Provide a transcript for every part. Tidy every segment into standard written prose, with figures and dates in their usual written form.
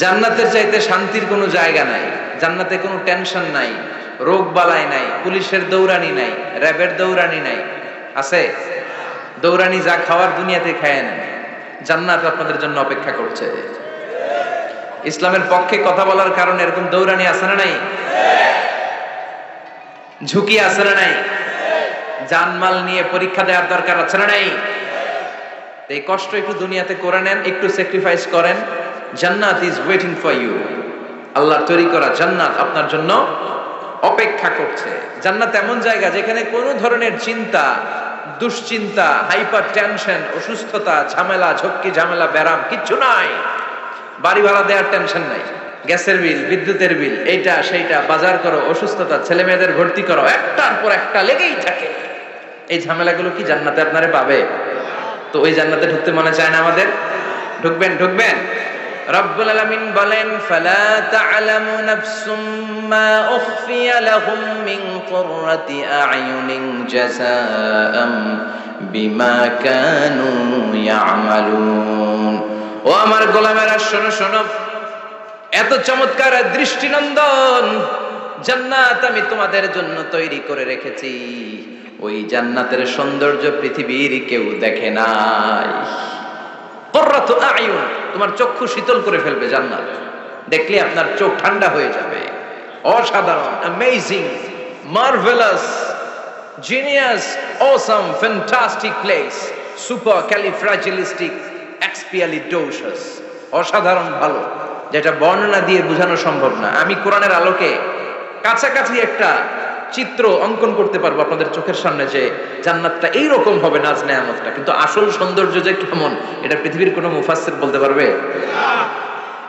জান্নাতের চাইতে শান্তির কোনো জায়গা নাই। জান্নাতে কোনো টেনশন নাই, রোগ বালাই নাই, পুলিশের দৌড়ানি নাই, র্যাবের দৌড়ানি নাই। আছে? দৌড়ানি যা খাওয়ার দুনিয়াতে খায় না, জান্নাত আপনাদের জন্য অপেক্ষা করছে। ইসলামের পক্ষে কথা বলার কারণে এরকম দৌড়ানি আছে না নাই? ঝুঁকি আছে না নাই? জানমাল নিয়ে পরীক্ষা দেওয়ার দরকার আছে না নাই? এই কষ্ট একটু দুনিয়াতে করে নেন, একটু স্যাক্রিফাইস করেন। জান্নাত ইজ ওয়েটিং ফর ইউ। আল্লাহর তৈরি করা জান্নাত আপনার জন্য অপেক্ষা করছে। জান্নাত এমন জায়গা যেখানে কোনো ধরনের চিন্তা, দুশ্চিন্তা, হাইপার টেনশন, অসুস্থতা, ঝামেলা, ঝক্কি ঝামেলা, ব্যারাম কিচ্ছু নাই। বাড়ি ভাড়া দেওয়ার টেনশন নাই, গ্যাসের বিল, বিদ্যুতের বিল, এইটা সেইটা, বাজার করো, অসুস্থতা, ছেলে মেয়েদের ভর্তি করো, একটার পর একটা লেগেই থাকে। এই ঝামেলাগুলো কি জান্নাতে আপনারে পাবে? তো ওই জান্নাতে ঢুকতে মনে চায় না আমাদের? ঢুকবেন ঢুকবেন। রব্বুল আলামিন বলেন, ফালা তা'লামু নাফসুম মা উখফিয়া লাহুম মিন কুররাতি আ'য়ুনিন জাযাআম বিমা কানু ইয়ামালুন। ও আমার গোলামেরা, শোনো শোনো, এত চমৎকার দৃষ্টিনন্দন জান্নাত আমি তোমাদের জন্য তৈরি করে রেখেছি। ওই জান্নাতের সৌন্দর্য পৃথিবীর কেউ দেখে নাই। কুররাতু আ'য়ুন, তোমার চক্ষু শীতল করে ফেলবে জান্নাত। দেখলে আপনার চোখ ঠান্ডা হয়ে যাবে। অসাধারণ, amazing, marvellous, genius, awesome, fantastic place, supercalifragilisticexpialidocious. অসাধারণ ভালো, যেটা বর্ণনা দিয়ে বোঝানো সম্ভব না। আমি কোরআনের আলোকে কাছাকাছি একটা চিত্র অঙ্কন করতে পারবো আপনাদের চোখের সামনে, যে জান্নাতটা এইরকম হবে, নাজ নেয়ামতটা। কিন্তু আসল সৌন্দর্য যে কেমন, এটা পৃথিবীর কোনো মুফাসসির বলতে পারবে?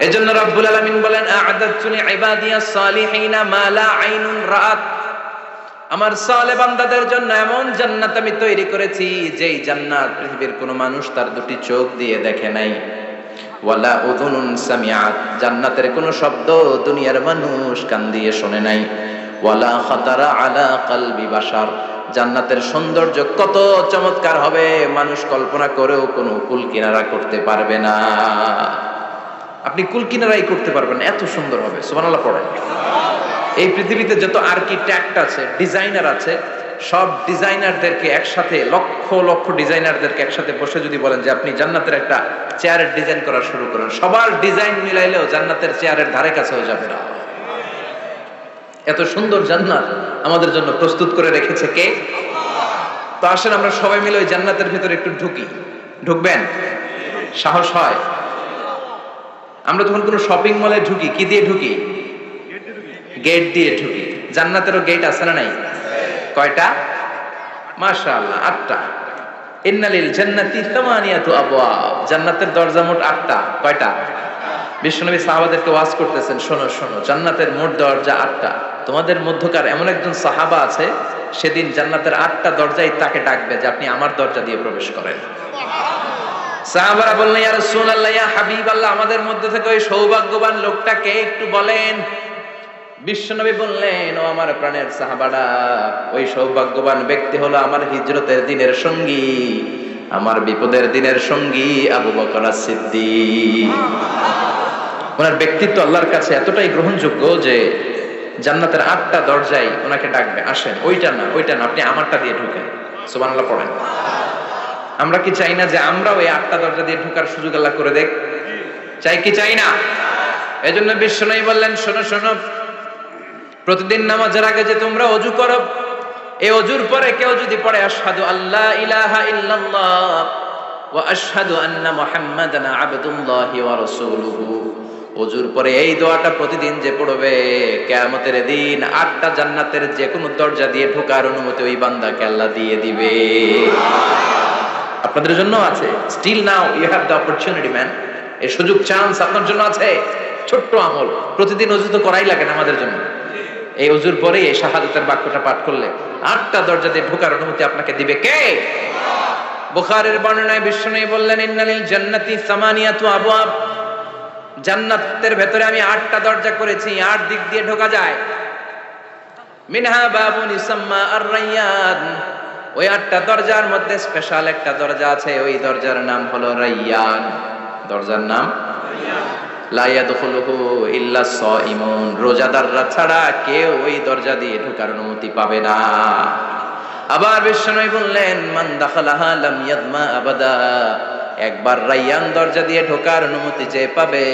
এজন্য রব্বুল আলামিন বলেন, আ'আদাতু লিইবাদিয়াস সালিহিনা মা লা আইনুন রাআত। আমার সালেহ বান্দাদের জন্য এমন জান্নাত আমি তৈরি করেছি, যেই জান্নাত পৃথিবীর কোনো মানুষ তার দুটি চোখ দিয়ে দেখে নাই। ওয়ালা উযুনুন সামিআত, জান্নাতের কোনো শব্দ দুনিয়ার মানুষ কান দিয়ে শোনে নাই। ওয়ালা খাতারা আলা কলবি বাশার, জান্নাতের সৌন্দর্য কত চমৎকার হবে মানুষ কল্পনা করেও কোনো কুল কিনারা করতে পারবে না। আপনি কুল কিনারাই করতে পারবেন না, এত সুন্দর হবে। সুবহানাল্লাহ পড়েন। এই পৃথিবীতে যত আর্কিটেক্ট আছে, ডিজাইনার আছে, সব ডিজাইনারদেরকে একসাথে, লক্ষ লক্ষ ডিজাইনারদেরকে একসাথে বসে যদি বলেন যে আপনি জান্নাতের একটা চেয়ারের ডিজাইন করা শুরু করেন, সবার ডিজাইন মিলাইলেও জান্নাতের চেয়ারের ধারে কাছেও যাবে না। এত সুন্দর জান্নাত আমাদের জন্য প্রস্তুত করে রেখেছে কে? তো আসেন আমরা সবাই মিলে ওই জান্নাতের ভিতরে একটু ঢুকি। ঢুকবেন? সাহস হয়? আমরা যখন কোনো শপিং মলে ঢুকি, কি দিয়ে ঢুকি? গেট দিয়ে ঢুকি। জান্নাতেরও গেট আছে না নাই? কয়টা? মাশাআল্লাহ, 8টা। ইন্নালিল জান্নাতি তামানিয়াতু আবওয়াব, জান্নাতের দরজা মোট 8টা। কয়টা? বিশ্বনবী সাহাবাদেরকে ওয়াজ করতেছেন, শোনো শোনো, জান্নাতের মোট দরজা 8টা। তোমাদের মধ্যকার এমন একজন সাহাবা আছে, সেদিন জান্নাতের 8টা দরজাই তাকে ডাকবে যে আপনি আমার দরজা দিয়ে প্রবেশ করেন। সাহাবারা বললেন, ইয়া রাসূলুল্লাহ, ইয়া হাবিবাল্লাহ, আমাদের মধ্যে থেকে ওই সৌভাগ্যবান লোকটাকে একটু বলেন। বিশ্বনবী বললেন, ও আমার প্রাণের সাহাবারা, ওই সৌভাগ্যবান ব্যক্তি হলো আমার হিজরতের দিনের সঙ্গী, আমার বিপদের দিনের সঙ্গী আবু বকর as-সিদ্দিক। ওনার ব্যক্তিত্ব আল্লাহর কাছে এতটাই গ্রহণযোগ্য যে জান্নাতের 8টা দরজাই ওনাকে ডাকবে, আসেন। ওইটা না, ওইটা না, আপনি আমারটা দিয়ে ঢুকেন। সুবহানাল্লাহ পড়েন। আমরা কি চাই না যে আমরা ওই 8টা দরজা দিয়ে ঢোকার সুযোগ আল্লাহ করে দেখ? চাই কি চাই না? এজন্য বিশ্বনবী বললেন, শোনো শোনো, প্রতিদিন নামাজের আগে যে তোমরা ওযু করো, এই ওযুর পরে কেউ যদি পড়ে আশহাদু আল্লা ইলাহা ইল্লাল্লাহ ওয়া আশহাদু আন্না মুহাম্মাদান আবদুল্লাহি ওয়া রাসূলুহু, ওযুর পরে এই দোয়াটা প্রতিদিন যে পড়বে, কিয়ামতের দিন 8টা জান্নাতের যে কোনো দরজা দিয়ে ঢোকার অনুমতি ওই বান্দাকে আল্লাহ দিয়ে দিবে। আপনাদের জন্য আছে। Still now you have the opportunity man. এই সুযোগ, চান্স আপনার জন্য আছে। ছোট্ট আমল, প্রতিদিন ওযু তো করাই লাগে না আমাদের জন্য। এই ওযুর পরে এই শাহাদাতের বাক্যটা পাঠ করলে 8টা দরজা দিয়ে ঢোকার অনুমতি আপনাকে দিবে কে? বুখারীর বর্ণনায় বিশ্বনবী বললেন, ইন্নালিল জান্নাতি সামানিয়াতু আবওয়াব, জান্নাতের ভেতরে আমি 8টা দরজা করেছি, 8 দিক দিয়ে ঢোকা যায়। মিনহা বাবুন ইসাম্মা আর-রায়্যান, ওই 8টা দরজার মধ্যে স্পেশাল একটা দরজা আছে, ওই দরজার নাম হলো রায়্যান। দরজার নাম রায়্যান। লা ইয়াদখুলুহু ইল্লা সাইমুন, রোজাদাররা ছাড়া কেউ ওই দরজা দিয়ে ঢোকার অনুমতি পাবে না। আবার বিশ্বনবী বললেন, মান দাখালাহা লাম ইয়াদমা আবাদা, একবার রায়্যান দরজা দিয়ে ঢোকার অনুমতি যে পাবে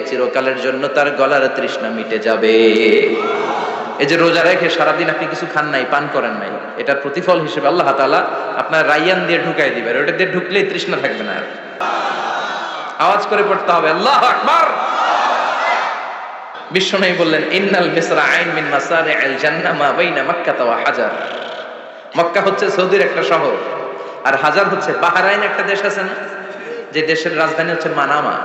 চিরকালের জন্য তার গলার তৃষ্ণা মিটে যাবে। এই যে রোজা রেখে সারাদিন আপনি কিছু খান নাই, পান করেন নাই, এটার প্রতিফল হিসেবে আল্লাহ তাআলা আপনার রায়্যান দিয়ে ঢুকাই দিবেন। ওটা দিয়ে ঢুকলেই তৃষ্ণা থাকবে না। আওয়াজ করে পড়তে হবে আল্লাহু আকবার। বিশ্বনবী বললেন, ইন্নাল মিসরাআইন মিন মাসারি'আল জান্নাহ মা বাইনা মক্কা ওয়া হাজার। মক্কা হচ্ছে সৌদির একটা শহর, আর হাজার হচ্ছে বাহরাইন একটা দেশ আছে না, যে দেশের রাজধানী হচ্ছে মানামা।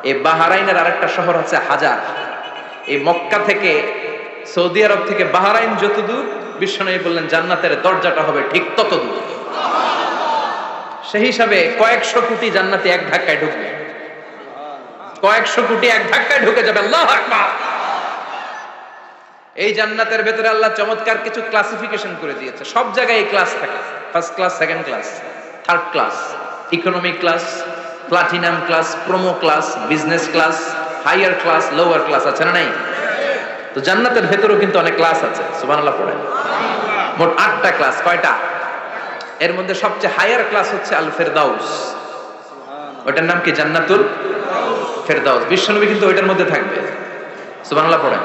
এই বাহরাইনের আরেকটা শহর হচ্ছে হাজার। এই মক্কা থেকে, সৌদি আরব থেকে বাহরাইন যত দূর, বিশ্বনবী বললেন জান্নাতের দরজাটা হবে ঠিক তত দূর। সেই হিসাবে কয়েকশো কোটি জান্নাতে এক ধাক্কায় ঢুকবে, কয়েকশো কোটি এক ধাক্কায় ঢুকে যাবে। আল্লাহু আকবার। এই জান্নাতের ভেতরে আল্লাহ চমৎকার কিছু ক্লাসিফিকেশন করে দিয়েছে। সব জায়গায় এই ক্লাস থাকে, first class, second class, third class, economy class, platinum class, promo class, business class, higher class, lower class, আছে না নাই? তো জান্নাতের ভেতরেও কিন্তু অনেক ক্লাস আছে। সুবহানাল্লাহ পড়েন। মোট 8টা ক্লাস। কয়টা? এর মধ্যে সবচেয়ে হাইয়ার ক্লাস হচ্ছে আল ফেরদাউস। ওটার নাম কি? জান্নাতুল ফেরদাউস। বিশ্বনবী কিন্তু ওইটার মধ্যে থাকবে। সুবহানাল্লাহ পড়েন।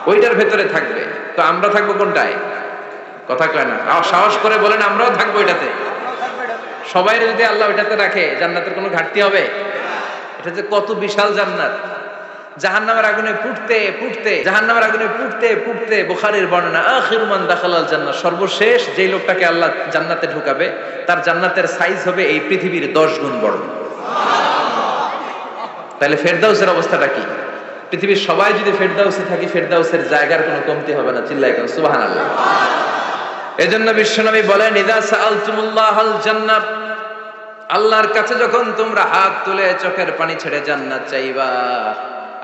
ওইটার ভেতরে থাকবে। তো আমরা থাকবো কোনটায়? কথা কয় না, সাহস করে বলেন আমরাও থাকবো এটাতে। সবাই যদি আল্লাহ ওইটাতে রাখে, জান্নাতের কোনো ঘাটতি হবে? এটা যে কত বিশাল জান্নাত! জাহান্নামের আগুনে পুড়তে পুড়তে, জাহান্নামের আগুনে পুড়তে পুড়তে, বুখারীর বর্ণনা, আখিরু মান দাখালাল জান্নাহ, সর্বশেষ যেই লোকটাকে আল্লাহ জান্নাতে ঢুকাবে তার জান্নাতের সাইজ হবে এই পৃথিবীর 10 গুণ বড়। তাহলে ফেরদাউসের অবস্থাটা কি? পৃথিবীর সবাই যদি ফেরদাউসে থাকি, ফেরদাউসের জায়গার কোনো কমতি হবে না। চিল্লায় কেন সুবহানাল্লাহ। এজন্য বিশ্বনবী বলেন, ইযা সাআলতুমুল্লাহাল জান্নাহ, আল্লাহর কাছে যখন তোমরা হাত তুলে চোখের পানি ছেড়ে জান্নাত চাইবা,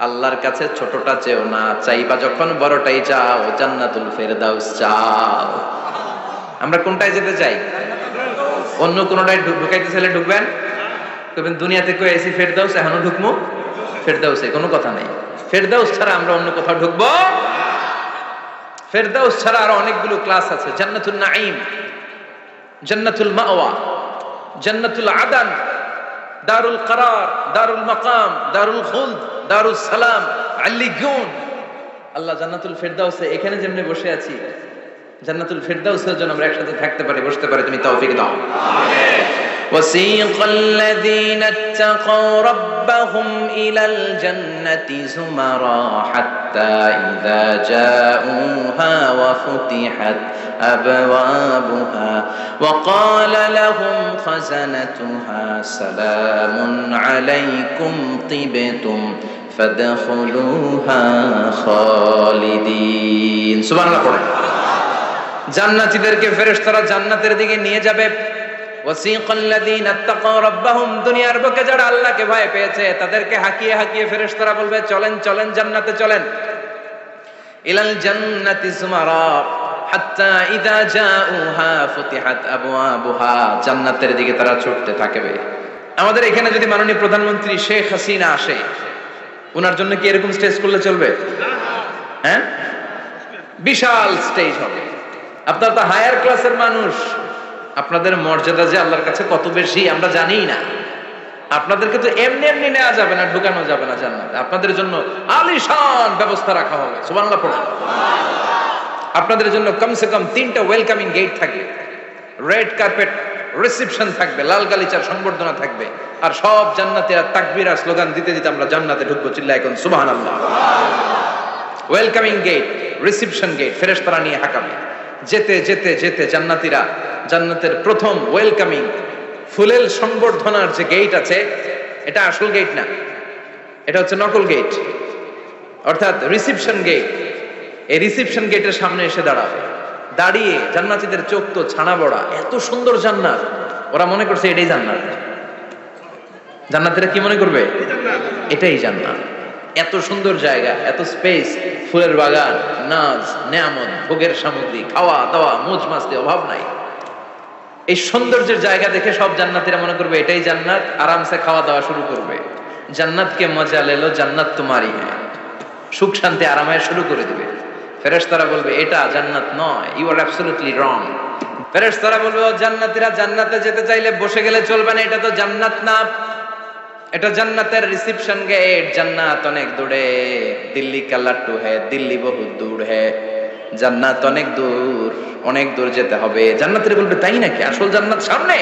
আল্লাহর কাছে ছোটটা চেও না, চাইবা যখন বড়টাই চাও, জান্নাতুল ফেরদাউস চাও। আমরা কোনটায় যেতে চাই? অন্য কোনটায় ঢুকাইতে চাইলে ঢুকবেন? তবেন দুনিয়াতে কই আইছি ফেরদাউস, এখনো ঢুকমু ফেরদাউসে? কোনো কথা নাই। ফেরদাউস ছাড়া আমরা অন্য কোথাও ঢুকবো? ফেরদাউস ছাড়া আরো অনেকগুলো ক্লাস আছে। জান্নাতুল নাঈম, জান্নাতুল মাওয়া, জান্নাতুল আদান, দারুল করার, দারুল মাকাম, দারুল খুলদ, দারুস সালাম, আল্লিগুন। আল্লাহ জান্নাতুল ফেরদাউসে এখানে যেমনি বসে আছি, জান্নাতুল ফেরদাউসের জন্য আমরা একসাথে থাকতে পারি, বসতে পারি। তুমি তৌফিক দাও। আমিন। وسيق الذين اتقوا ربهم إلى الجنة زمرا حتى إذا جاءوها وفتحت أبوابها وقال لهم خزنتها سلام عليكم طبتم فادخلوها خالدين। সুবহানাল্লাহ পড়েন। জান্নাতীদেরকে ফেরেশতারা জান্নাতের দিকে নিয়ে যাবে। ওয়াসিকাল্লাযীনা ইত্তাকাউ রাব্বাহুম, দুনিয়ার বুকে যারা আল্লাহকে ভয় পেয়েছে তাদেরকে হাকিয়ে হাকিয়ে ফেরেশতারা বলবে, চলেন চলেন জান্নাতে চলেন। ইলাল জান্নাতি যুমারা হাত্তা ইযা জাউহা ফুতিহাত আবওয়াবুহা, জান্নাতের দিকে তারা ছুটতে থাকবে। আমাদের এখানে যদি মাননীয় প্রধানমন্ত্রী শেখ হাসিনা আসে, ওনার জন্য কি এরকম স্টেজ করলে চলবে? হ্যাঁ, বিশাল স্টেজ হবে। আপনারা তো হায়ার ক্লাসের মানুষ, আপনাদের মর্যাদা যে আল্লাহর কাছে কত বেশি আমরা জানি না। আপনাদেরকে তো এমনি এমনি নেওয়া যাবে না, ঢুকানো যাবে না জান্নাতে। আপনাদের জন্য আলিশান ব্যবস্থা রাখা হবে। সুবহানাল্লাহ পড়ুন। আপনাদের জন্য কমসে কম 3টা ওয়েলকামিং গেট থাকবে, রেড কার্পেট রিসেপশন থাকবে, লাল গালিচার সংবর্ধনা থাকবে, আর সব জান্নাতীরা তাকবীর আর স্লোগান দিতে দিতে আমরা জান্নাতে ঢুকবো। চিল্লায় এখন সুবহানাল্লাহ। ওয়েলকামিং গেট, রিসেপশন গেট, ফেরেশতারা নিয়ে হাঁকাবে। যেতে যেতে যেতে জান্নাতীরা জান্নাতের প্রথম ওয়েলকামিং ফুলেল সংবর্ধনার যে গেট আছে, এটা আসল গেট না, এটা হচ্ছে নকল গেট, অর্থাৎ রিসেপশন গেট। এই রিসেপশন গেটের সামনে এসে দাঁড়াবে। দাঁড়িয়ে জান্নাতীদের চোখ তো ছানা বড়া, এত সুন্দর জান্নাত, ওরা মনে করছে এটাই জান্নাত। জান্নাতীরা কি মনে করবে? এটাই জান্নাত। এত সুন্দর জায়গা, এত স্পেস, ফুলের বাগান, নাজ, নেয়ামত, ভোগের সামগ্রী, খাওয়া দাওয়া, মৌজ মাস্তি, অভাব নাই। এই সৌন্দর্যের জায়গা দেখে সব জান্নাতীরা মনে করবে এটাই জান্নাত, আরামসে খাওয়া দাওয়া শুরু করবে। জান্নাত কে মজা লেলো, জান্নাত তোমারই হ্যাঁ। সুখ শান্তি আরামায় শুরু করে দিবে। ফেরেশতারা বলবে এটা জান্নাত নয়, ইউ আর অ্যাবসলিউটলি রং। ফেরেশতারা বলবে ও জান্নাতীরা জান্নাতে যেতে চাইলে বসে গেলে চলবে না, এটা তো জান্নাত না, এটা জান্নাতের রিসেপশন গেট। জান্নাত অনেক দূরে, দিল্লি কা লাট্টু হ্যায়, দিল্লি বহুত দূর হ্যায়, জান্নাত অনেক দূর, অনেক দূর যেতে হবে। জান্নাতীরা বলবে তাই নাকি, আসল জান্নাত সামনে,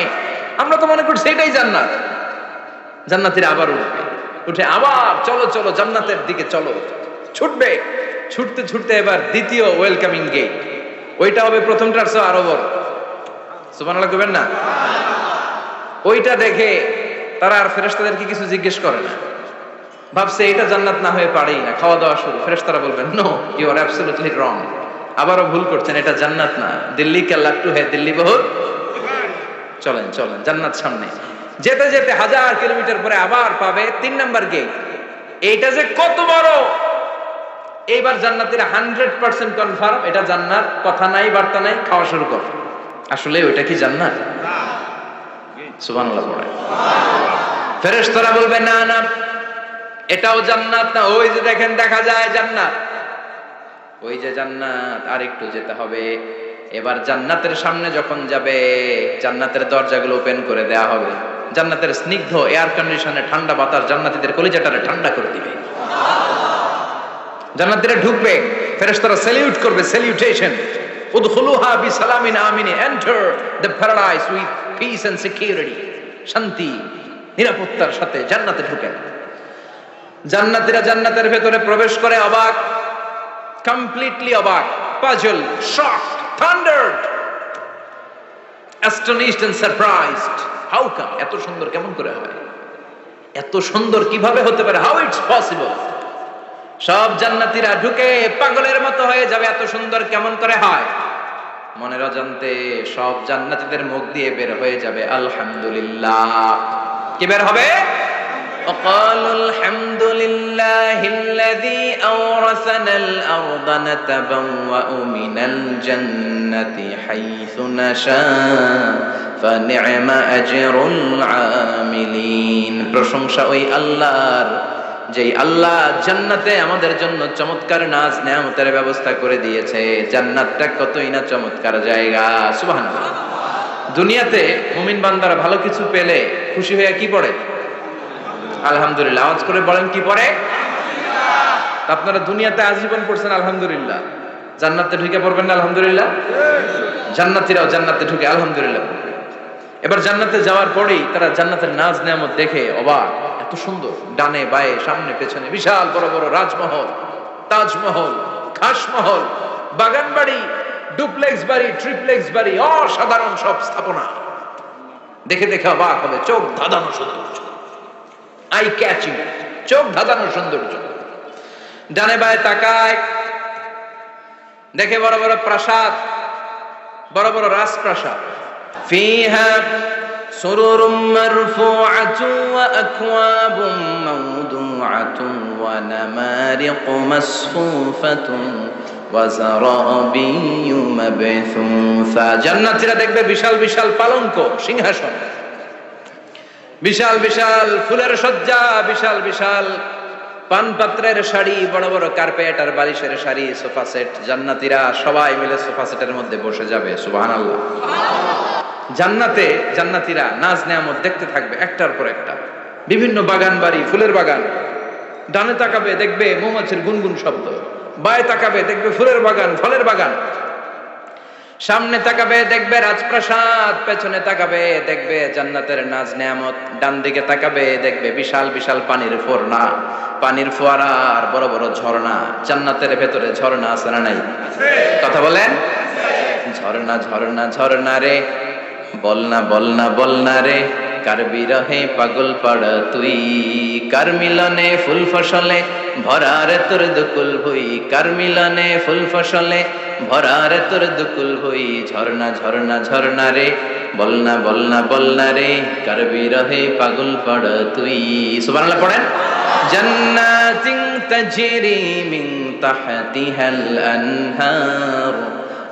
আমরা তো মনে করছি এটাই জান্নাত। জান্নাতীরা আবার উঠবে, উঠে আবার চলো চলো জান্নাতের দিকে চলো, ছুটবে। ছুটতে ছুটতে এবার দ্বিতীয় ওয়েলকামিং গেট, ওইটা হবে প্রথমটার চেয়ে আরো বড়। সুবহানাল্লাহ কইবেন না? ওইটা দেখে তারা আর ফেরেশতাদেরকে কিছু জিজ্ঞেস করে না, ভাবছে এটা জান্নাত না হয়ে পারেই না, খাওয়া দাওয়া শুরু। ফেরেশতারা বলবেন no, you are absolutely wrong, আবারও ভুল করছেন, এটা জান্নাত না, দিল্লি কা লাট্টু হ্যায়, দিল্লি বহুত। চলেন চলেন, জান্নাত সামনে। যেতে যেতে 1000 কিলোমিটার পরে আবার পাবে 3 নাম্বার গেট। এইটা যে কত বড়, এইবার জান্নাতীরা 100% কনফার্ম এটা জান্নাত, কথা নাই বার্তা নাই, খাওয়া শুরু কর। আসলে ওইটা কি জান্নাত? সুবহানাল্লাহ পড়ে। ফেরেশতারা বলবে না না, এটাও জান্নাত না, ওই যে দেখেন দেখা যায় জান্নাত, ওই যে জান্নাত, আর একটু যেতে হবে। এবার জান্নাতের সামনে যখন যাবে, জান্নাতের দরজাগুলো ওপেন করে দেয়া হবে। জান্নাতের স্নিগ্ধ এয়ার কন্ডিশনে ঠান্ডা বাতাস জান্নাতীদের কলিজাটারে ঠান্ডা করে দিবে। জান্নাতীরা ঢুকবে, ফেরেশতারা স্যালিউট করবে, স্যালিউটেশন, উদখুলুহা বিসালামিন আমিন, enter the paradise with peace and security, শান্তি নিরাপত্তার সাথে জান্নাতে ঢুকেন। জান্নাতীরা জান্নাতের ভেতরে প্রবেশ করে অবাক, কমপ্লিটলি অবাক, puzzle, shocked, thundered, astonished and surprised. How come, এত সুন্দর কেমন করে হয়, এত সুন্দর কিভাবে হতে পারে, হাউ ইটস পসিবল। সব জান্নাতীরা ঢুকে পাগলের মতো হয়ে যাবে, এত সুন্দর কেমন করে হয়। মনের অজান্তে সব জান্নাতীদের মুখ দিয়ে বের হয়ে যাবে আলহামদুলিল্লাহ। কি বের হবে? وقالوا الحمد لله الذي أورثنا الأرض نتبوأ من الجنة حيث نشاء فنعم أجر العاملين। প্রশংসা ওই আল্লাহর, যেই আল্লাহ জান্নাতে আমাদের জন্য চমৎকার নাজ নেয়ামতের ব্যবস্থা করে দিয়েছে। জান্নাতটা কতই না চমৎকার জায়গা। সুবহানাল্লাহ। দুনিয়াতে মুমিন বান্দারা ভালো কিছু পেলে খুশি হয়ে কি পড়ে? আলহামদুলিল্লাহ। আওয়াজ করে বলেন কি পড়ে? আপনারা দুনিয়াতে আজীবন পড়ছেন আলহামদুলিল্লাহ, জান্নাতে ঢুকে পড়বেন না আলহামদুলিল্লাহ? জান্নাতীরাও জান্নাতে ঢুকে আলহামদুলিল্লাহ পড়বে। এবার জান্নাতে যাওয়ার পরেই তারা জান্নাতের নাজ নেয়ামত দেখে অবাক, এত সুন্দর, ডানে বায়ে সামনে পেছনে বিশাল বড় বড় রাজমহল, তাজমহল, খাসমহল, বাগান বাড়ি, ডুপ্লেক্স বাড়ি, ট্রিপ্লেক্স বাড়ি, অসাধারণ সব স্থাপনা দেখে দেখে অবাক হবে। চোখ ধাঁধানো সৌন্দর্য, আই ক্যাচিং, চোখ ধাঁধানো সৌন্দর্য। ডানে বায়ে তাকায়, দেখে বড় বড় প্রাসাদ, বড় বড় রাজপ্রাসাদ। ফিহা সুরুরুম মারফুআতুন ওয়া আকওয়াবুম মাওদুআতুন ওয়া নামারিকু মাসফুফাতুন ওয়া যারাবিয়্যু মাবথুসা। জান্নাতীরা দেখবে বিশাল বিশাল পালঙ্ক, সিংহাসন, বিশাল বিশাল ফুলের সজ্জা, বিশাল বিশাল পানপাত্রের শাড়ি, বড় বড় কার্পেট আর বালিশের শাড়ি, সোফা সেট। জান্নাতীরা সবাই মিলে সোফা সেটের মধ্যে বসে যাবে। সুবহানাল্লাহ। জান্নাতে জান্নাতীরা নাজ নেয়ামত দেখতে থাকবে একটার পর একটা, বিভিন্ন বাগান বাড়ি, ফুলের বাগান। ডানে তাকাবে দেখবে মৌমাছির গুনগুন শব্দ, বায়ে তাকাবে দেখবে ফুলের বাগান, ফলের বাগান। সামনে তাকাবে দেখবে রাজপ্রাসাদ, পেছনে তাকাবে দেখবে জান্নাতের নাজ নেয়ামত। ডান দিকে তাকাবে দেখবে বিশাল বিশাল পানির ফোয়ারা, পানির ফোয়ারা আর বড় বড় ঝর্ণা। জান্নাতের ভেতরে ঝর্ণা আছে না নাই? কথা বলেন। ঝর্ণা ঝর্ণা ঝর্ণা রে, বলনা বলনা বলনা রে, কার বিরহে পাগল পাড়া তুই, কার মিলনে ফুল ফসলে ভরারে তোর দুকুল ভুই, কার মিলনে ফুল ফসলে ভরারে তোর দুকুল ভুই। ঝর্ণা ঝর্ণা ঝর্ণা রে, বলনা বলনা বলনা রে, কার বিরহে পাগল পাড়া তুই। সুবহানাল্লাহ পড়েন। জান্নাতিন তাজরি মিন তাহতিহাল আনহার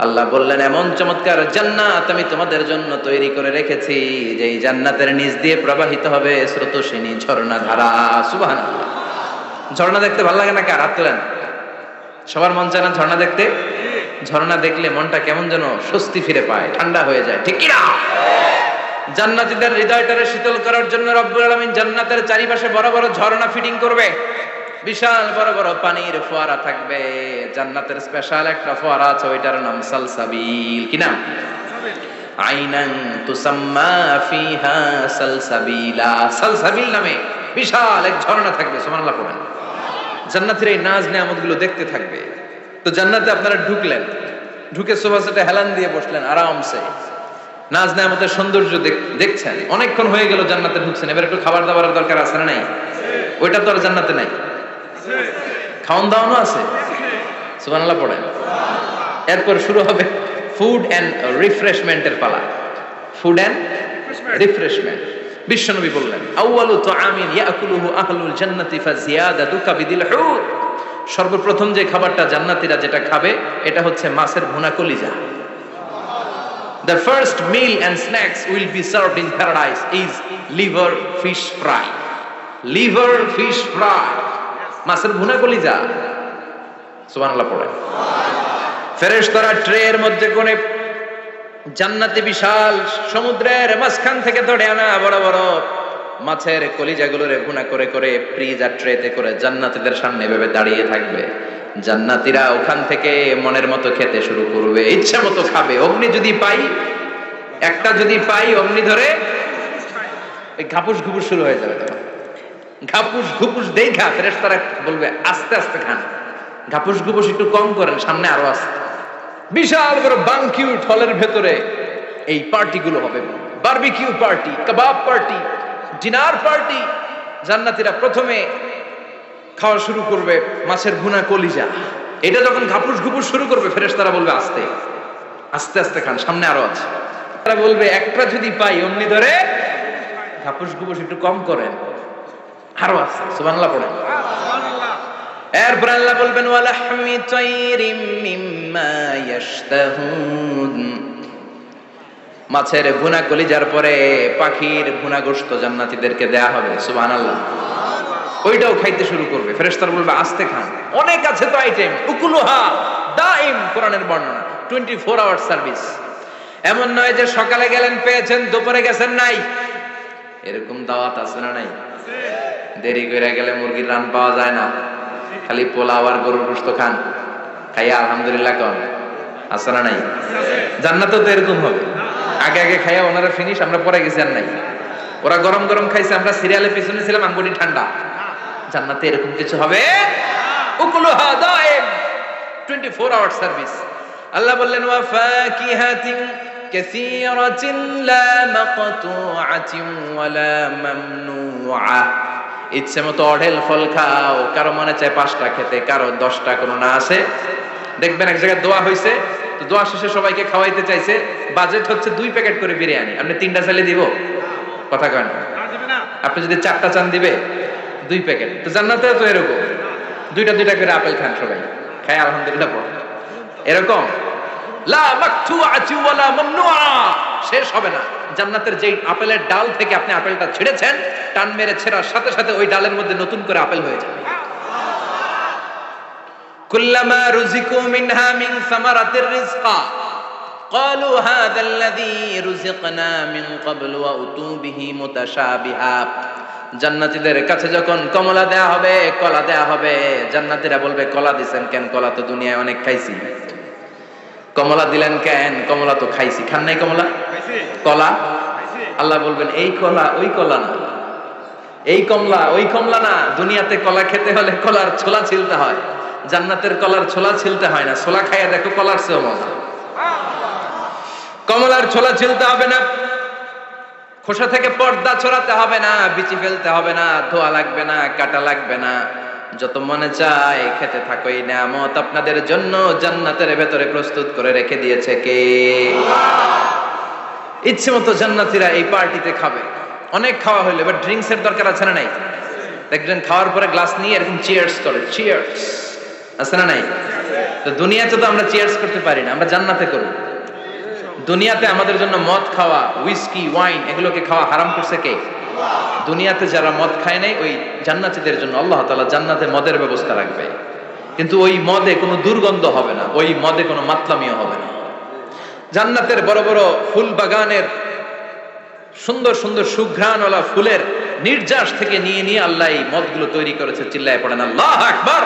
আল্লাহ বললেন, এমন চমৎকার জান্নাত আমি তোমাদের জন্য তৈরি করে রেখেছি যে এই জান্নাতের নিচ দিয়ে প্রবাহিত হবে স্রোতস্বিনী ঝর্ণা ধারা। সুবহানাল্লাহ। ঝর্ণা দেখতে ভালো লাগে না? কার হাত তোলেন? সবার মন চায় না ঝর্ণা দেখতে? ঝর্ণা দেখলে মনটা কেমন যেন স্বস্তি ফিরে পায়, ঠান্ডা হয়ে যায়, ঠিক কি না? জান্নাতীদের হৃদয়টারে শীতল করার জন্য রব্বুল আলামিন জান্নাতের চারিপাশে বড় বড় ঝর্ণা ফিটিং করবে। বিশাল বড় বড় পানির ফোয়ারা থাকবে। জান্নাতের স্পেশাল একটা ফোয়ারা আছে, ওইটার নাম সালসাবিল। কি নাম? আইনান তুসাম্মা ফিহা সালসাবিলা। সালসাবিল নামে বিশাল এক ঝর্ণা থাকবে। সুবহানাল্লাহ পড়েন। জান্নাতের এই নাজ নেয়ামতগুলো দেখতে থাকবে। তো জান্নাতে আপনারা ঢুকলেন, ঢুকে সোফা সেটে হেলান দিয়ে বসলেন আরামসে, নাজ নেয়ামতের সৌন্দর্য দেখছেন। অনেকক্ষণ হয়ে গেল জান্নাতে ঢুকছেন, এবার একটু খাবার দাবারের দরকার আছে না নাই? ওইটা তো আর জান্নাতে নাই। খাওয়ান দাওয়ানো আছে। সুবহানাল্লাহ পড়েন। এরপর শুরু হবে ফুড এন্ড রিফ্রেশমেন্টের পালা। Food and refreshment. বিশ্বনবী বললেন, আউয়ালু তুআমিন ইয়াকুলুহু আহলুল জান্নাতি ফাজিয়াদাতু কাবিদিল হুত। সর্বপ্রথম যে খাবারটা জান্নাতীরা যেটা খাবে এটা হচ্ছে মাছের ভুনা কলিজা। The first meal and snacks will be served in paradise is liver fish fry. Liver fish fry. মাছের ভুনা কলিজা। সুবহানাল্লাহ পড়ে। ফেরেশতারা ট্রের মধ্যে করে জান্নাতে বিশাল সমুদ্রের মাঝখান থেকে ধরে আনা বড় বড় মাছের কলিজাগুলোরে ভুনা করে করে ফ্রিজ আর ট্রেতে করে জান্নাতীদের সামনে এভাবে দাঁড়িয়ে থাকবে। জান্নাতীরা ওখান থেকে মনের মতো খেতে শুরু করবে, ইচ্ছা মতো খাবে। অগ্নি যদি পাই, একটা যদি পাই অগ্নি ধরে ঘাপুস ঘুপুস শুরু হয়ে যাবে। ঘাপুস ঘুপুস দেখা ফেরেশতারা বলবে আস্তে আস্তে খান, ঘাপুস ঘুপুস একটু কম করেন, সামনে আরো আস্তে। বিশাল বড় বানকিউট হলের ভেতরে এই পার্টিগুলো হবে। বারবিকিউ পার্টি, কাবাব পার্টি, ডিনার পার্টি। জান্নাতীরা প্রথমে খাওয়া শুরু করবে মাছের ভুনা কলিজা। এটা যখন ঘাপুস ঘুপুস শুরু করবে ফেরেশতারা বলবে আস্তে আস্তে আস্তে খান, সামনে আরো আছে। তারা বলবে একটা যদি পাই অমনি ধরে ঘাপুস ঘুপুস একটু কম করেন, আরো আছে। সুবহানাল্লাহ পড়েন। এরপর আল্লাহ বলবেন ওয়ালাহমি তাইরিম মিম্মা ইয়াশতাহুন। মাছের ভুনা কলিজার পরে পাখির ভুনা গোশত জান্নাতীদেরকে দেয়া হবে। সুবহানাল্লাহ। ওইটাও খাইতে শুরু করবে। ফেরেশতারা বলবে আস্তে খান, অনেক আছে তো আইটেম। উকুলুহা দাইম, কোরআনের বর্ণনা 24 আওয়ার সার্ভিস। এমন নয় যে সকালে গেলেন পেয়েছেন, দুপুরে গেছেন নাই। এরকম দাওয়াত আছে না নাই? দেরি করে গেলে মুরগির রান পাওয়া যায় না, খালি পোলাও আর গরুর গোশত খান, খাইয়া আলহামদুলিল্লাহ কন, আছে না নাই? জান্নাতেও তো এরকম হবে। আগে আগে খাইয়া ওনারা ফিনিশ, আমরা পরে গেছি আর নাই। ওরা গরম গরম খাইছে, আমরা সিরিয়ালে পিছনে ছিলাম, আঙ্গুটি ঠান্ডা। জান্নাতে এরকম কিছু হবে। উকুলুহা দাইম, 24 আওয়ার সার্ভিস। আল্লাহ বললেন ওয়া ফাকিহাতিন কাসীরাতিন লা মাকতুআতিন ওয়ালা মামনুআ। ইচ্ছে মতো অঢেল ফল খাও, কারো মনে চায় 5টা খেতে, কারো 10টা, কোনো না আসে। দেখবেন এক জায়গায় দোয়া হইছে, তো দোয়া শেষে সবাইকে খাওয়াইতে চাইছে, বাজেট হচ্ছে 2 প্যাকেট করে বিরিয়ানি। আপনি 3টা চাইলে দিব? কথা কয় না। আপনি যদি 4টা চান দিবে 2 প্যাকেট। তো জান্নাতে তো এরকম 2টা করে আপেল খান সবাই, খায় আলহামদুলিল্লাহ পড়ে। এরকম লা মাকতুআতি ওয়ালা মামনুআ, শেষ হবে না। জান্নাতের যেই আপেলের ডাল থেকে আপনি আপেলটা ছিঁড়েছেন, টান মেরে ছেঁড়ার সাথে সাথে ওই ডালের মধ্যে নতুন করে আপেল হয়ে যাবে। কুল্লামা রুজিকু মিনহা মিন সামারাতির রিজকা ক্বালু হাযাল্লাযী রুজিকনা মিন ক্বাবলু ওয়া উতু বিহি মুতাশাবিহা। জান্নাতীদের কাছে যখন কমলা দেয়া হবে, কলা দেয়া হবে, জান্নাতীরা বলবে কলা দিবেন কেন? কলা তো দুনিয়ায় অনেক খাইছি। কমলা দিলেন কেন? কমলা তো খাইছি। খান নাই কমলা? কলা? আল্লাহ বলবেন এই কলা ওই কলা না, এই কমলা ওই কমলা না। দুনিয়াতে কলা খেতে হলে কলার ছোলা ছিলতে হয়, জান্নাতের কলার ছোলা ছিলতে হয় না। ছোলা খাইয়া দেখো, কলার চেয়েও মজা। কমলার ছোলা ছিলতে হবে না, খোসা থেকে পর্দা ছড়াতে হবে না, বিচি ফেলতে হবে না, ধোয়া লাগবে না, কাটা লাগবে না। যত মনে চায় খেতে থাকো। এই নিয়ামত আপনাদের জন্য জান্নাতের ভেতরে প্রস্তুত করে রেখে দিয়েছে কে? ইচ্ছে মতো জান্নাতীরা এই পার্টিতে খাবে। অনেক খাওয়া হইলো, এবার ড্রিঙ্কস এর দরকার আছে না নাই? দেখবেন খাওয়ার পরে গ্লাস নিয়ে এরকম চিয়ার্স করে, চিয়ার্স। আছে না নাই? তো দুনিয়াতে তো আমরা চিয়ার্স করতে পারি না, আমরা জান্নাতে করব। দুনিয়াতে আমাদের জন্য মদ খাওয়া, হুইস্কি, ওয়াইন এগুলোকে খাওয়া হারাম করছে কে? দুনিয়াতে যারা মদ খায় নাই ওই জান্নাতীদের জন্য আল্লাহ তাআলা জান্নাতে মদের ব্যবস্থা রাখবে, কিন্তু ওই মদে কোনো দুর্গন্ধ হবে না, ওই মদে কোনো মাতলামিও হবে না। জান্নাতের বড় বড় ফুল বাগানের সুন্দর সুন্দর সুঘ্রাণওয়ালা ফুলের নির্যাস থেকে নিয়ে নিয়ে আল্লাহ এই মদগুলো তৈরি করেছে। চিল্লায় পড়েন আল্লাহু আকবার।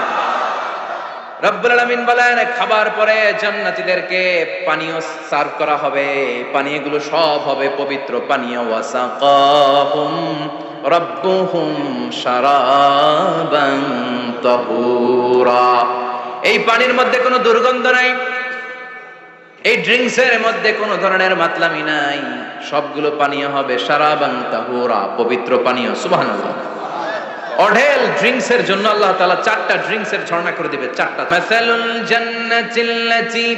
রব্বুল আলামিন বলেন খাবার পরে জান্নাতীদেরকে পানীয় সার্ভ করা হবে, পানীয়গুলো সব হবে পবিত্র পানীয়। ওয়াসাকাহুম রাব্বুহুম শারাবান তাহুরা। এই পানির মধ্যে কোনো দুর্গন্ধ নাই, এই ড্রিঙ্কসের মধ্যে কোনো ধরনের মাতলামি নাই, সবগুলো পানীয় হবে শারাবান তাহুরা, পবিত্র পানীয়। সুবহানাল্লাহ। অঢেল ড্রিঙ্কসের জন্য আল্লাহ তাআলা 4টা ড্রিঙ্কসের ঝর্ণা করে দিবে, 4টা। মাসালুল জান্নাতিল্লাতী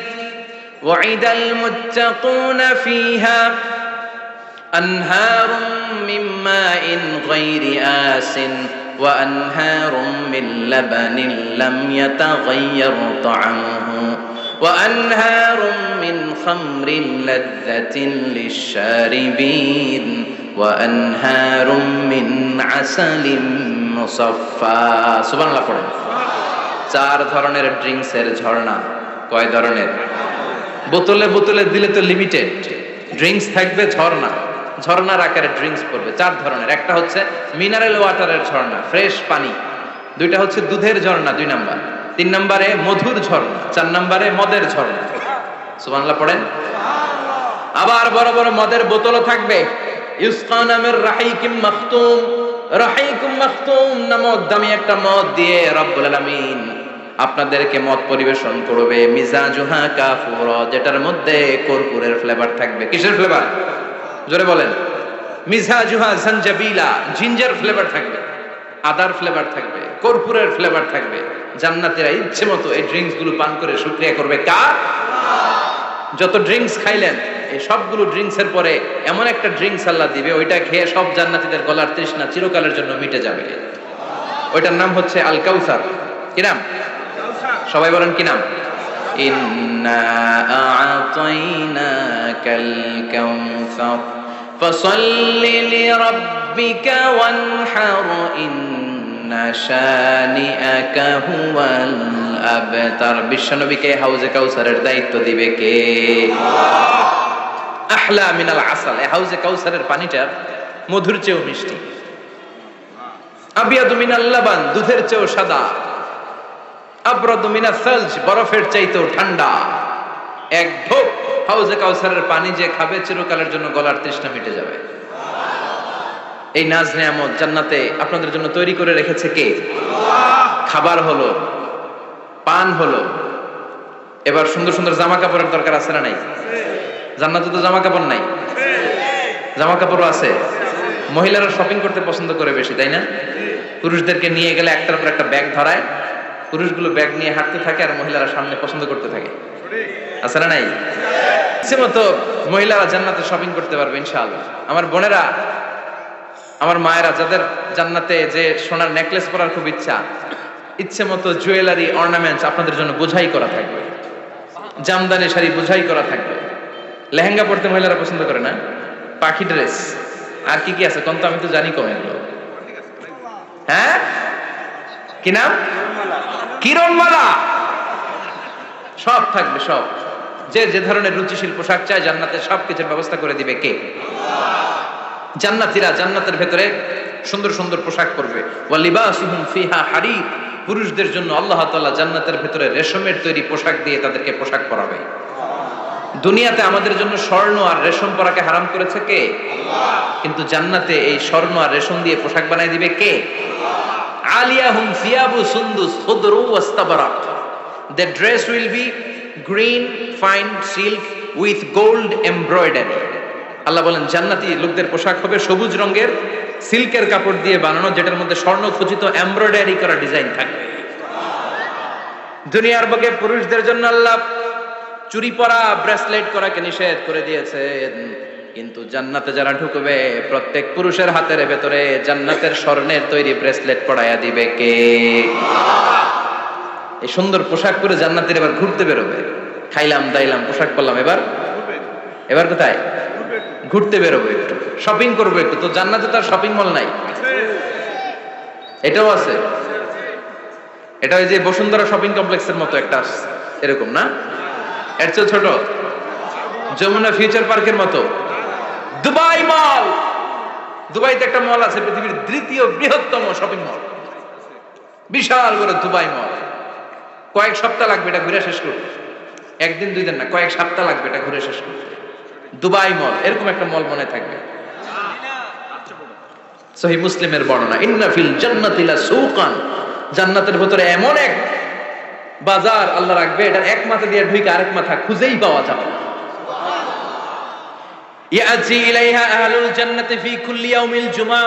ওয়াইদাল মুত্তাকুনা ফিহা আনহারুম মিন মাইন গায়রি আসিন ওয়া আনহারুম মিন লাবানিন লাম ইয়াতাগায়্যার তা'আমুহু ওয়া আনহারুম মিন খামরিন লাযযাতিন লিশ-শারিবিন ওয়া আনহারুম মিন আসালিন মুসাফফা। সুবহানাল্লাহ পড়েন। 4 ধরনের ড্রিঙ্কসের ঝর্ণা। কয় ধরনের? বোতলে বোতলে দিলে তো লিমিটেড, ড্রিঙ্কস থাকবে ঝর্ণা, ঝর্ণার আকারে ড্রিঙ্কস পড়বে 4 ধরনের। একটা হচ্ছে মিনারেল ওয়াটারের ঝর্ণা, ফ্রেশ পানি। 2টা হচ্ছে দুধের ঝর্ণা 2 নাম্বার। 3 নম্বরে মধুর ঝর্ণা, 4 নম্বরে মদের ঝর্ণা। সুবহানাল্লাহ পড়েন। আবার বড় বড় মদের বোতলও থাকবে। ইউসকা নামের রাহিকুম মাখতুম, রাহিকুম মাখতুম নামক দামি একটা মদ দিয়ে রব্বুল আলামিন আপনাদেরকে মদ পরিবেশন করবে। মিজাজুহা কাফুরা, যেটার মধ্যে কর্পূরের ফ্লেভার থাকবে। কিসের ফ্লেভার? জোরে বলেন। মিজাজুহা জানজাবিলা, জিঞ্জার ফ্লেভার থাকবে, আদার ফ্লেভার থাকবে, কর্পূরের ফ্লেভার থাকবে। জান্নাতীরা ইচ্ছে মতো এই ড্রিঙ্কস গুলো পান করে শুকরিয়া করবে কার? যত ড্রিঙ্কস খাইলেন এই সবগুলো ড্রিঙ্কস এর পরে এমন একটা ড্রিঙ্কস আল্লাহ দিবে, ওইটা খেয়ে সব জান্নাতীদের গলার তৃষ্ণা চিরকালের জন্য মিটে যাবে। ওইটার নাম হচ্ছে আল কাউসার। কি নাম? সবাই বলেন কি নাম? ইন্না আ'তাইনাকাল কাউসার ফাসাল্লি লিরাব্বিকা ওয়ানহার ইন্না শানিআকা হুয়াল আবতার। বিশ্বনবীকে হাউজে কাউসারের দায়িত্ব দিবে কে? আহলা মিনাল আসাল। এই হাউজে কাউসারের পানিটা মধুর চেয়েও মিষ্টি। আবিয়াদু মিনাল লাবান, দুধের চেয়েও সাদা। আবরাদু মিনাস সালজ, বরফের চাইতেও ঠান্ডা। এক ঢোক হাউজে কাউসারের পানি যে খাবে চিরকালের জন্য গলার তৃষ্ণা মিটে যাবে। এই নাজ নেয়ামত জান্নাতে আপনাদের জন্য তৈরি করে রেখেছে কে? খাবার হলো, পান হলো, এবার সুন্দর সুন্দর জামা কাপড়ের দরকার আছে না নাই? জান্নাতে তো জামা কাপড় নাই, জামা কাপড়ও আছে। মহিলারা শপিং করতে পছন্দ করে বেশি, তাই না? পুরুষদেরকে নিয়ে গেলে একটার পর একটা ব্যাগ ধরায়, পুরুষগুলো ব্যাগ নিয়ে হাঁটতে থাকে আর মহিলারা সামনে পছন্দ করতে থাকে, আছে না নাই? সে মতো মহিলারা জান্নাতে শপিং করতে পারবে ইনশাআল্লাহ। আমার বোনেরা, আমার মায়েরা, যাদের জান্নাতে যে সোনার নেকলেস পরার খুব ইচ্ছা, ইচ্ছে মতো জুয়েলারি অর্নামেন্টস আপনাদের জন্য বোঝাই করা থাকবে। জামদানি শাড়ি বোঝাই করা থাকবে। লেহেঙ্গা পরতে মহিলারা পছন্দ করে না, পাখি ড্রেস, আর কি কি আছে কোন? তো আমি তো জানি কম এগুলো। হ্যাঁ, কি নাম? কিরণমালা। সব থাকবে, সব। যে যে ধরনের রুচিশীল পোশাক চায় জান্নাতে সবকিছুর ব্যবস্থা করে দিবে কে? জান্নাতীরা জান্নাতের ভেতরে সুন্দর সুন্দর পোশাক পরবে। ওয়া লিবাসুহুম ফিহা হারির, পুরুষদের জন্য আল্লাহ তাআলা জান্নাতের ভেতরে রেশমের তৈরি পোশাক দিয়ে তাদেরকে পোশাক পরাবে। দুনিয়াতে আমাদের জন্য স্বর্ণ আর রেশম পরাকে হারাম করেছে কে? কিন্তু জান্নাতে এই স্বর্ণ আর রেশম দিয়ে পোশাক বানাই দিবে কে? আলিয়াহুম সিয়াবু সুন্দুস খুদরু ওয়াস্তাবরাক। The dress will be green fine silk with gold embroidery. আল্লাহ বলেন জান্নাতি লোকদের পোশাক হবে সবুজ রঙের সিল্কের কাপড় দিয়ে বানানো, যেটার মধ্যে স্বর্ণ খচিত এমব্রয়ডারি করা ডিজাইন থাকবে। দুনিয়ার বুকে পুরুষদের জন্য আল্লাহ চুরি পরা, ব্রেসলেট করাকে নিষেধ করে দিয়েছেন, কিন্তু জান্নাতে যারা ঢুকবে প্রত্যেক পুরুষের হাতের ভেতরে জান্নাতের স্বর্ণের তৈরি ব্রেসলেট পরায়া দিবে কে? এই সুন্দর পোশাক পরে জান্নাতের এবার ঘুরতে বেরোবে। খাইলাম দাইলাম পোশাক পরলাম, এবার কোথায় ঘুরতে বেরোবো, একটু শপিং করবো একটু। তো জান্নাতে তো আর শপিং মল নাই, এটাও আছে। এটা ওই যে বসুন্ধরা শপিং কমপ্লেক্সের মতো একটা এরকম না, এর চেয়ে ছোট, যমুনা ফিউচার পার্কের মতো। দুবাই মল, দুবাইতে একটা মল আছে, পৃথিবীর দ্বিতীয় বৃহত্তম শপিং মল, বিশাল বড় দুবাই মল। কয়েক সপ্তাহ লাগবে এটা ঘুরে শেষ করতে, একদিন দুই দিন না, কয়েক সপ্তাহ লাগবে এটা ঘুরে শেষ করতে। দুবাই মল, এরকম একটা মল মনে থাকবে। সহিহ মুসলিমের বর্ণনা, ইন্না ফিল জান্নাতি লাসুকান, জান্নাতের ভিতরে এমন এক বাজার আল্লাহ রাখবে, এটা এক মাথা দিয়ে ঢুকে আরেক মাথা খুঁজেই পাওয়া যাবে না। ইয়াতি ইলাইহা আহলুল জান্নাতি ফি কুল্লি ইয়াউমিল জুমআ,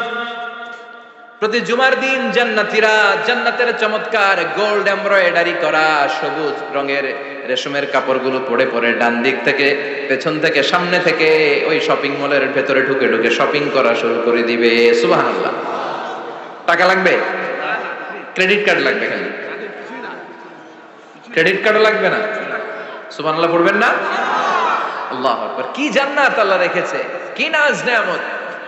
প্রতি জুমার দিন জান্নাতীরা জান্নাতের চমৎকার গোল্ড এমব্রয়ডারি করা সবুজ রঙের রেশমের কাপড়গুলো পরে পরে ডান দিক থেকে, পেছন থেকে, সামনে থেকে ওই শপিং মলের ভেতরে ঢুকে ঢুকে শপিং করা শুরু করে দিবে। সুবহানাল্লাহ। টাকা লাগবে? ক্রেডিট কার্ড লাগবে, খালি ক্রেডিট কার্ডও লাগবে না। সুবহানাল্লাহ পড়বেন না? আল্লাহু আকবার। কি জান্নাত আল্লাহ রেখেছে, কি নাজ নেয়ামত।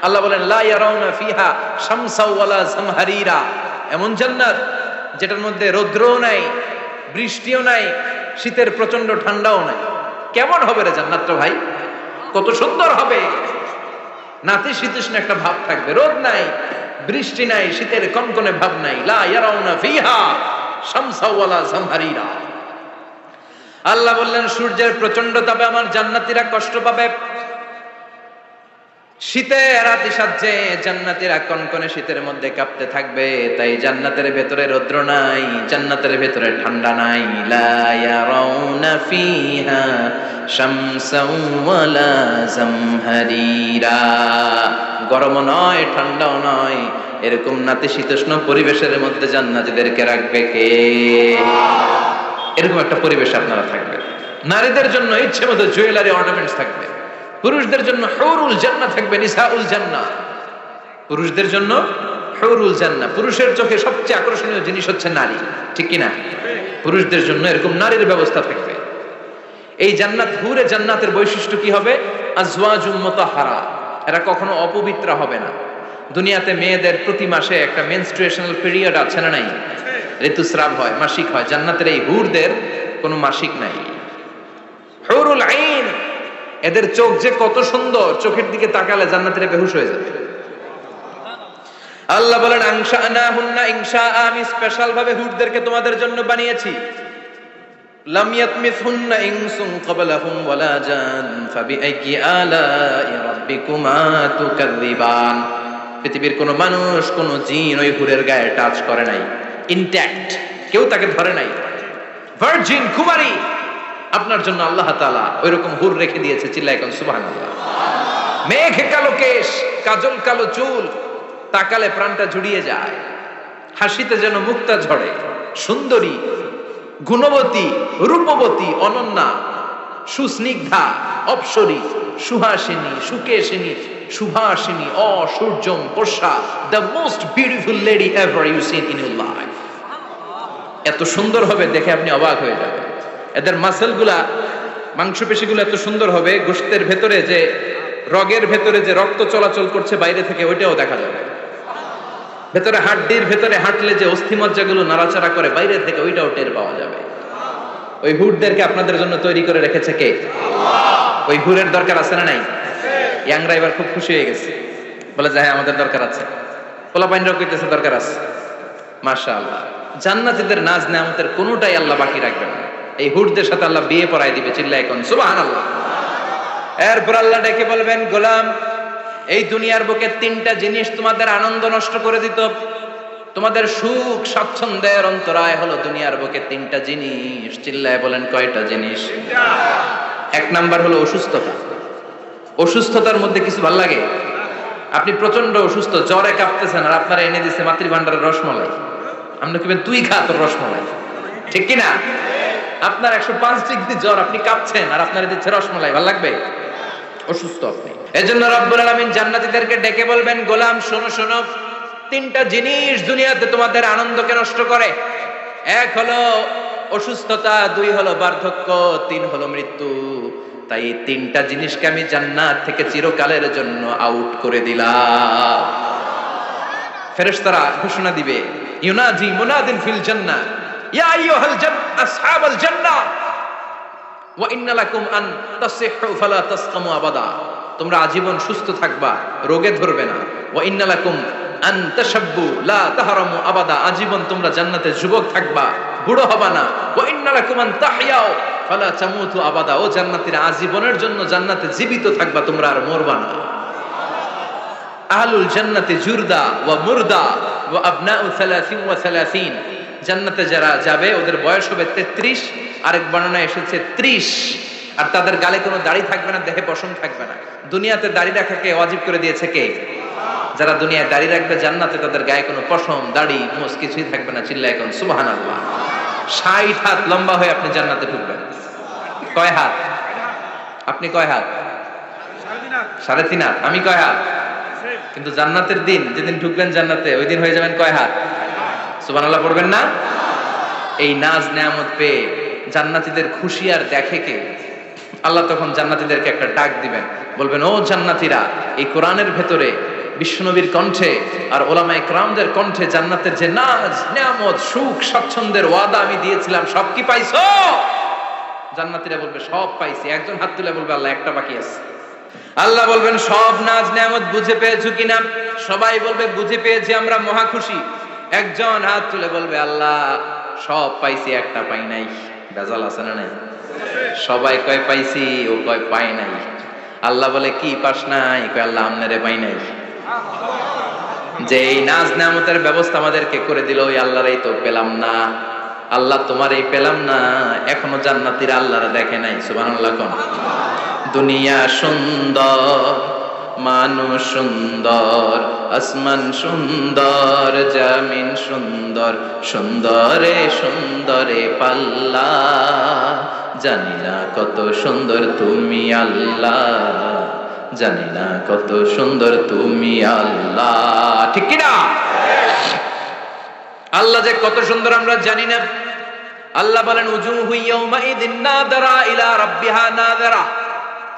আল্লাহ বলেন লা ইয়ারাউনা ফিহা শামসা ওয়ালা জামহারিরা, এমন জান্নাত যেটার মধ্যে রৌদ্রও নাই, বৃষ্টিও নাই, শীতের প্রচন্ড ঠান্ডাও নাই। কেমন হবে রে জান্নাতটা ভাই, কত সুন্দর হবে। নাতিশীতোষ্ণ একটা ভাব থাকবে, রোদ নাই, বৃষ্টি নাই, শীতের কনকনে ভাব নাই। লা ইয়ারাউনা ফিহা শামসা ওয়ালা জামহারিরা। আল্লাহ বললেন সূর্যের প্রচন্ড তাপে আমার জান্নাতীরা কষ্ট পাবে, শীতে রাতি সাজে জান্নাতীরা কনকনে শীতের মধ্যে কাঁপতে থাকবে। তাই জান্নাতের ভেতরে রৌদ্র নাই, জান্নাতের ভেতরে ঠান্ডা নাই। লা ইয়ারাউনা ফিহা শামসাও ওয়ালা জামহারিরা, গরম নয় ঠান্ডাও নয়, এরকম নাতিশীতোষ্ণ পরিবেশের মধ্যে জান্নাতীদেরকে রাখবে কে? এরকম একটা পরিবেশ আপনারা থাকবে। নারীদের জন্য ইচ্ছে মতো জুয়েলারি অর্নামেন্টস থাকবে, পুরুষদের জন্য হুরুল জান্নাহ থাকবে, নিসাউল জান্নাহ। পুরুষদের জন্য হুরুল জান্নাহ, পুরুষের চোখে সবচেয়ে আকর্ষণীয় জিনিস হচ্ছে নারী, ঠিক কি না? পুরুষদের জন্য এরকম নারীর ব্যবস্থা থাকবে। এই জান্নাত, হুরে জান্নাতের বৈশিষ্ট্য কি হবে? আজওয়াজুম মুতাহহারা, এরা কখনো অপবিত্র হবে না। দুনিয়াতে মেয়েদের প্রতি মাসে একটা মেনস্ট্রুয়েশনাল পিরিয়ড আছে না নাই? ঋতুস্রাব হয়, মাসিক হয়। জান্নাতের এই হুরদের কোনো মাসিক নাই। হুরুল আইন, এদের চোখ যে কত সুন্দর, চোখের দিকে তাকালে জান্নাতীরা বেহুশ হয়ে যাবে। আল্লাহ বলেন আনশানাহুন্না ইনশাআ, আমি স্পেশাল ভাবে হুরদেরকে তোমাদের জন্য বানিয়েছি। লাম ইয়াতমিসহুন্না ইনসুন ক্বাবলাহুম ওয়ালা জান ফাবিআইয়ি আলাই রাব্বিকুমা তুকাযযিবান। পৃথিবীর কোন মানুষ, কোন জিন ওই হুরের গায়ে টাচ করে নাই, ইনট্যাক্ট, কেউ তাকে ধরে নাই। ভার্জিন কুমারী, আপনার জন্য আল্লাহ তাআলা ওইরকম হুর রেখে দিয়েছে। চিল্লায় কোন সুবহানাল্লাহ। মেঘ কালো কেশ, কাজল কালো চুল, তাকালে প্রাণটা জুড়িয়ে যায়। হাসিতে যেন মুক্তা ঝরে, সুন্দরী, গুণবতী, রূপবতী, অনন্যা, সুস্নিগ্ধা, অপ্সরী, সুহাসিনী, সুকেশিনী, সুভাষিনী, অসূর্যম পোষা, the most beautiful lady ever you seen in your life. এত সুন্দর হবে দেখে আপনি অবাক হয়ে যাবেন। এদের মাসেল গুলা, মাংসপেশি গুলো এত সুন্দর হবে, গোশতের ভেতরে যে রগের ভেতরে যে রক্ত চলাচল করছে বাইরে থেকে, ওইটাও দেখা যাবে। ভেতরে হাড্ডির ভেতরে হাঁটলে যে অস্থিমজ্জা গুলো নাড়াচাড়া করে বাইরে থেকে, ওইটাও টের পাওয়া যাবে। ওই হুরদেরকে আপনাদের জন্য তৈরি করে রেখেছে কে? ওই হুরের দরকার আছে না নাই? ইয়াংরা এবার খুব খুশি হয়ে গেছে, বলে যে হ্যাঁ আমাদের দরকার আছে। পোলাপাইনরাও কইতেছে দরকার আছে। মাশাআল্লাহ। জান্নাতীদের নাজ নেয়ামতের কোনোটাই আল্লাহ বাকি রাখবেন না। এই হুরদের সাথে আল্লাহ বিয়ে পড়ায় দিবে। চিল্লায় কোন সুবহানাল্লাহ। এরপর আল্লাহ ডেকে বলবেন, গোলাম, এই দুনিয়ার বুকে তিনটা জিনিস তোমাদের আনন্দ নষ্ট করে দিত, তোমাদের সুখ স্বাচ্ছন্দ্যের অন্তরায় হলো দুনিয়ার বুকে তিনটা জিনিস। চিল্লায় বলেন কয়টা জিনিস? এক নাম্বার হলো অসুস্থতা। অসুস্থতার মধ্যে কিছু ভাল লাগে? আপনি প্রচন্ড অসুস্থ, জ্বরে কাঁপতেছেন, আর আপনারা এনে দিচ্ছে মাতৃভান্ডারের রসমলাই। আপনি কিবেন তুই খা তোর রসমলাই, ঠিক কিনা? আপনার 105 ডিগ্রি জ্বর, আপনি কাঁপছেন, আর আপনারা দিচ্ছে রসমলাই, ভাল লাগবে? অসুস্থ আপনি। এজন্য রব্বুল আলামিন জান্নাতীদেরকে ডেকে বলবেন, গোলাম শোনো শোনো, তিনটা জিনিস দুনিয়াতে তোমাদের আনন্দকে নষ্ট করে। এক হলো অসুস্থতা, 2 হলো বার্ধক্য, 3 হলো মৃত্যু। তাই এই 3টা জিনিসকে আমি জান্নাত থেকে চিরকালের জন্য আউট করে দিলাম। ফেরেশতারা ঘোষণা দিবে, ইউনাদি মুনাদিন ফিল জান্নাহ, ইয়া আইয়ুহাল আসহাবাল জান্নাহ ওয়া ইন্না লাকুম আন তাসিহহু ফালা তাসকামু আবাদা। তোমরা আজীবন সুস্থ থাকবা, রোগে ধরবে না। ওয়া ইন্না লাকুম আন তাশাব্বু লা তাহরামু আবাদা, আজীবন তোমরা জান্নাতে যুবক থাকবা, বুড়ো হবা না। ওয়া ইন্না লাকুম আন তাহইয়াও ফালা তামুতু আবাদা, ও জান্নাতীরা আজীবনের জন্য জান্নাতে জীবিত থাকবা, তোমরা আর মরবা না। আহলুল জান্নাতি জুরদা ওয়া মুরদা ওয়া আবনাউ 30 ওয়া 30, জান্নাতে যারা যাবে ওদের বয়স হবে 33, আরেক বর্ণনায় এসেছে 30, আর তাদের গালে কোনো দাড়ি থাকবে না, দেহে পশম থাকবে না। দুনিয়াতে দাড়ি রাখাকে ওয়াজিব করে দিয়েছে কে? যারা দুনিয়ায় দাড়ি রাখবে, জান্নাতে তাদের গায়ে কোনো পশম, দাড়ি, মোজ কিছুই থাকবে না। চিল্লায় এখন সুবহানাল্লাহ। 60 হাত লম্বা হয়ে আপনি জান্নাতে ঢুকবেন। কয় হাত? আপনি কয় হাত? 3.5 হাত। আমি কয় হাত? কিন্তু জান্নাতের দিন, যেদিন ঢুকবেন জান্নাতে, ওই দিন হয়ে যাবেন কয় হাত? সুবহানাল্লাহ পড়বেন না? এই নাজ নেয়ামত পেয়ে জান্নাতীদের খুশি আর দেখে কে? আল্লাহ তখন জান্নাতীদেরকে একটা ডাক দিবেন, বলবেন, ও জান্নাতীরা, এই কোরআনের ভেতরে বিশ্বনবীর কণ্ঠে আর ওলামায়ে কেরামদের কণ্ঠে জান্নাতের যে নাজ নেয়ামত, সুখ স্বাচ্ছন্দ্যের ওয়াদা আমি দিয়েছিলাম, সব কি পাইছো? জান্নাতীরা বলবে, সব পাইছি। একজন হাত তুলে বলবে, আল্লাহ একটা বাকি আছে। আল্লাহ বলবেন, সব নাজ নেয়ামত বুঝে পেয়েছো কিনা? সবাই বলবে, বুঝে পেয়েছি, আমরা মহা খুশি। একজন হাত তুলে বলবে, আল্লাহ সব পাইছি, একটা পাই নাই। বেজাল আছে না নাই? সবাই কয় পাইছি, ও কয় পাই নাই। আল্লাহ বলে, কি পাস নাই? কয়, আল্লাহ আমনেরে পাই নাই। যে এই নাজ নেয়ামতের ব্যবস্থা আমাদেরকে করে দিল, ওই আল্লাহরই তো পেলাম না। আল্লাহ তোমার এই পেলাম না, এখনো জান্নাতীরা আল্লাহরা দেখে নাই। সুবহানাল্লাহ কোন? দুনিয়া সুন্দর, মানুষ সুন্দর, আসমান সুন্দর, জমিন সুন্দর, সুন্দরে সুন্দরে পাল্লা, জানি না কত সুন্দর তুমি আল্লাহ, জানি না কত সুন্দর তুমি আল্লাহ। ঠিক কি না? আল্লাহ যে কত সুন্দর আমরা জানি না। আল্লাহ বলেন, উজুহু ইয়াউমাইযিন নাযিরা ইলা রাব্বিহা নাযিরা,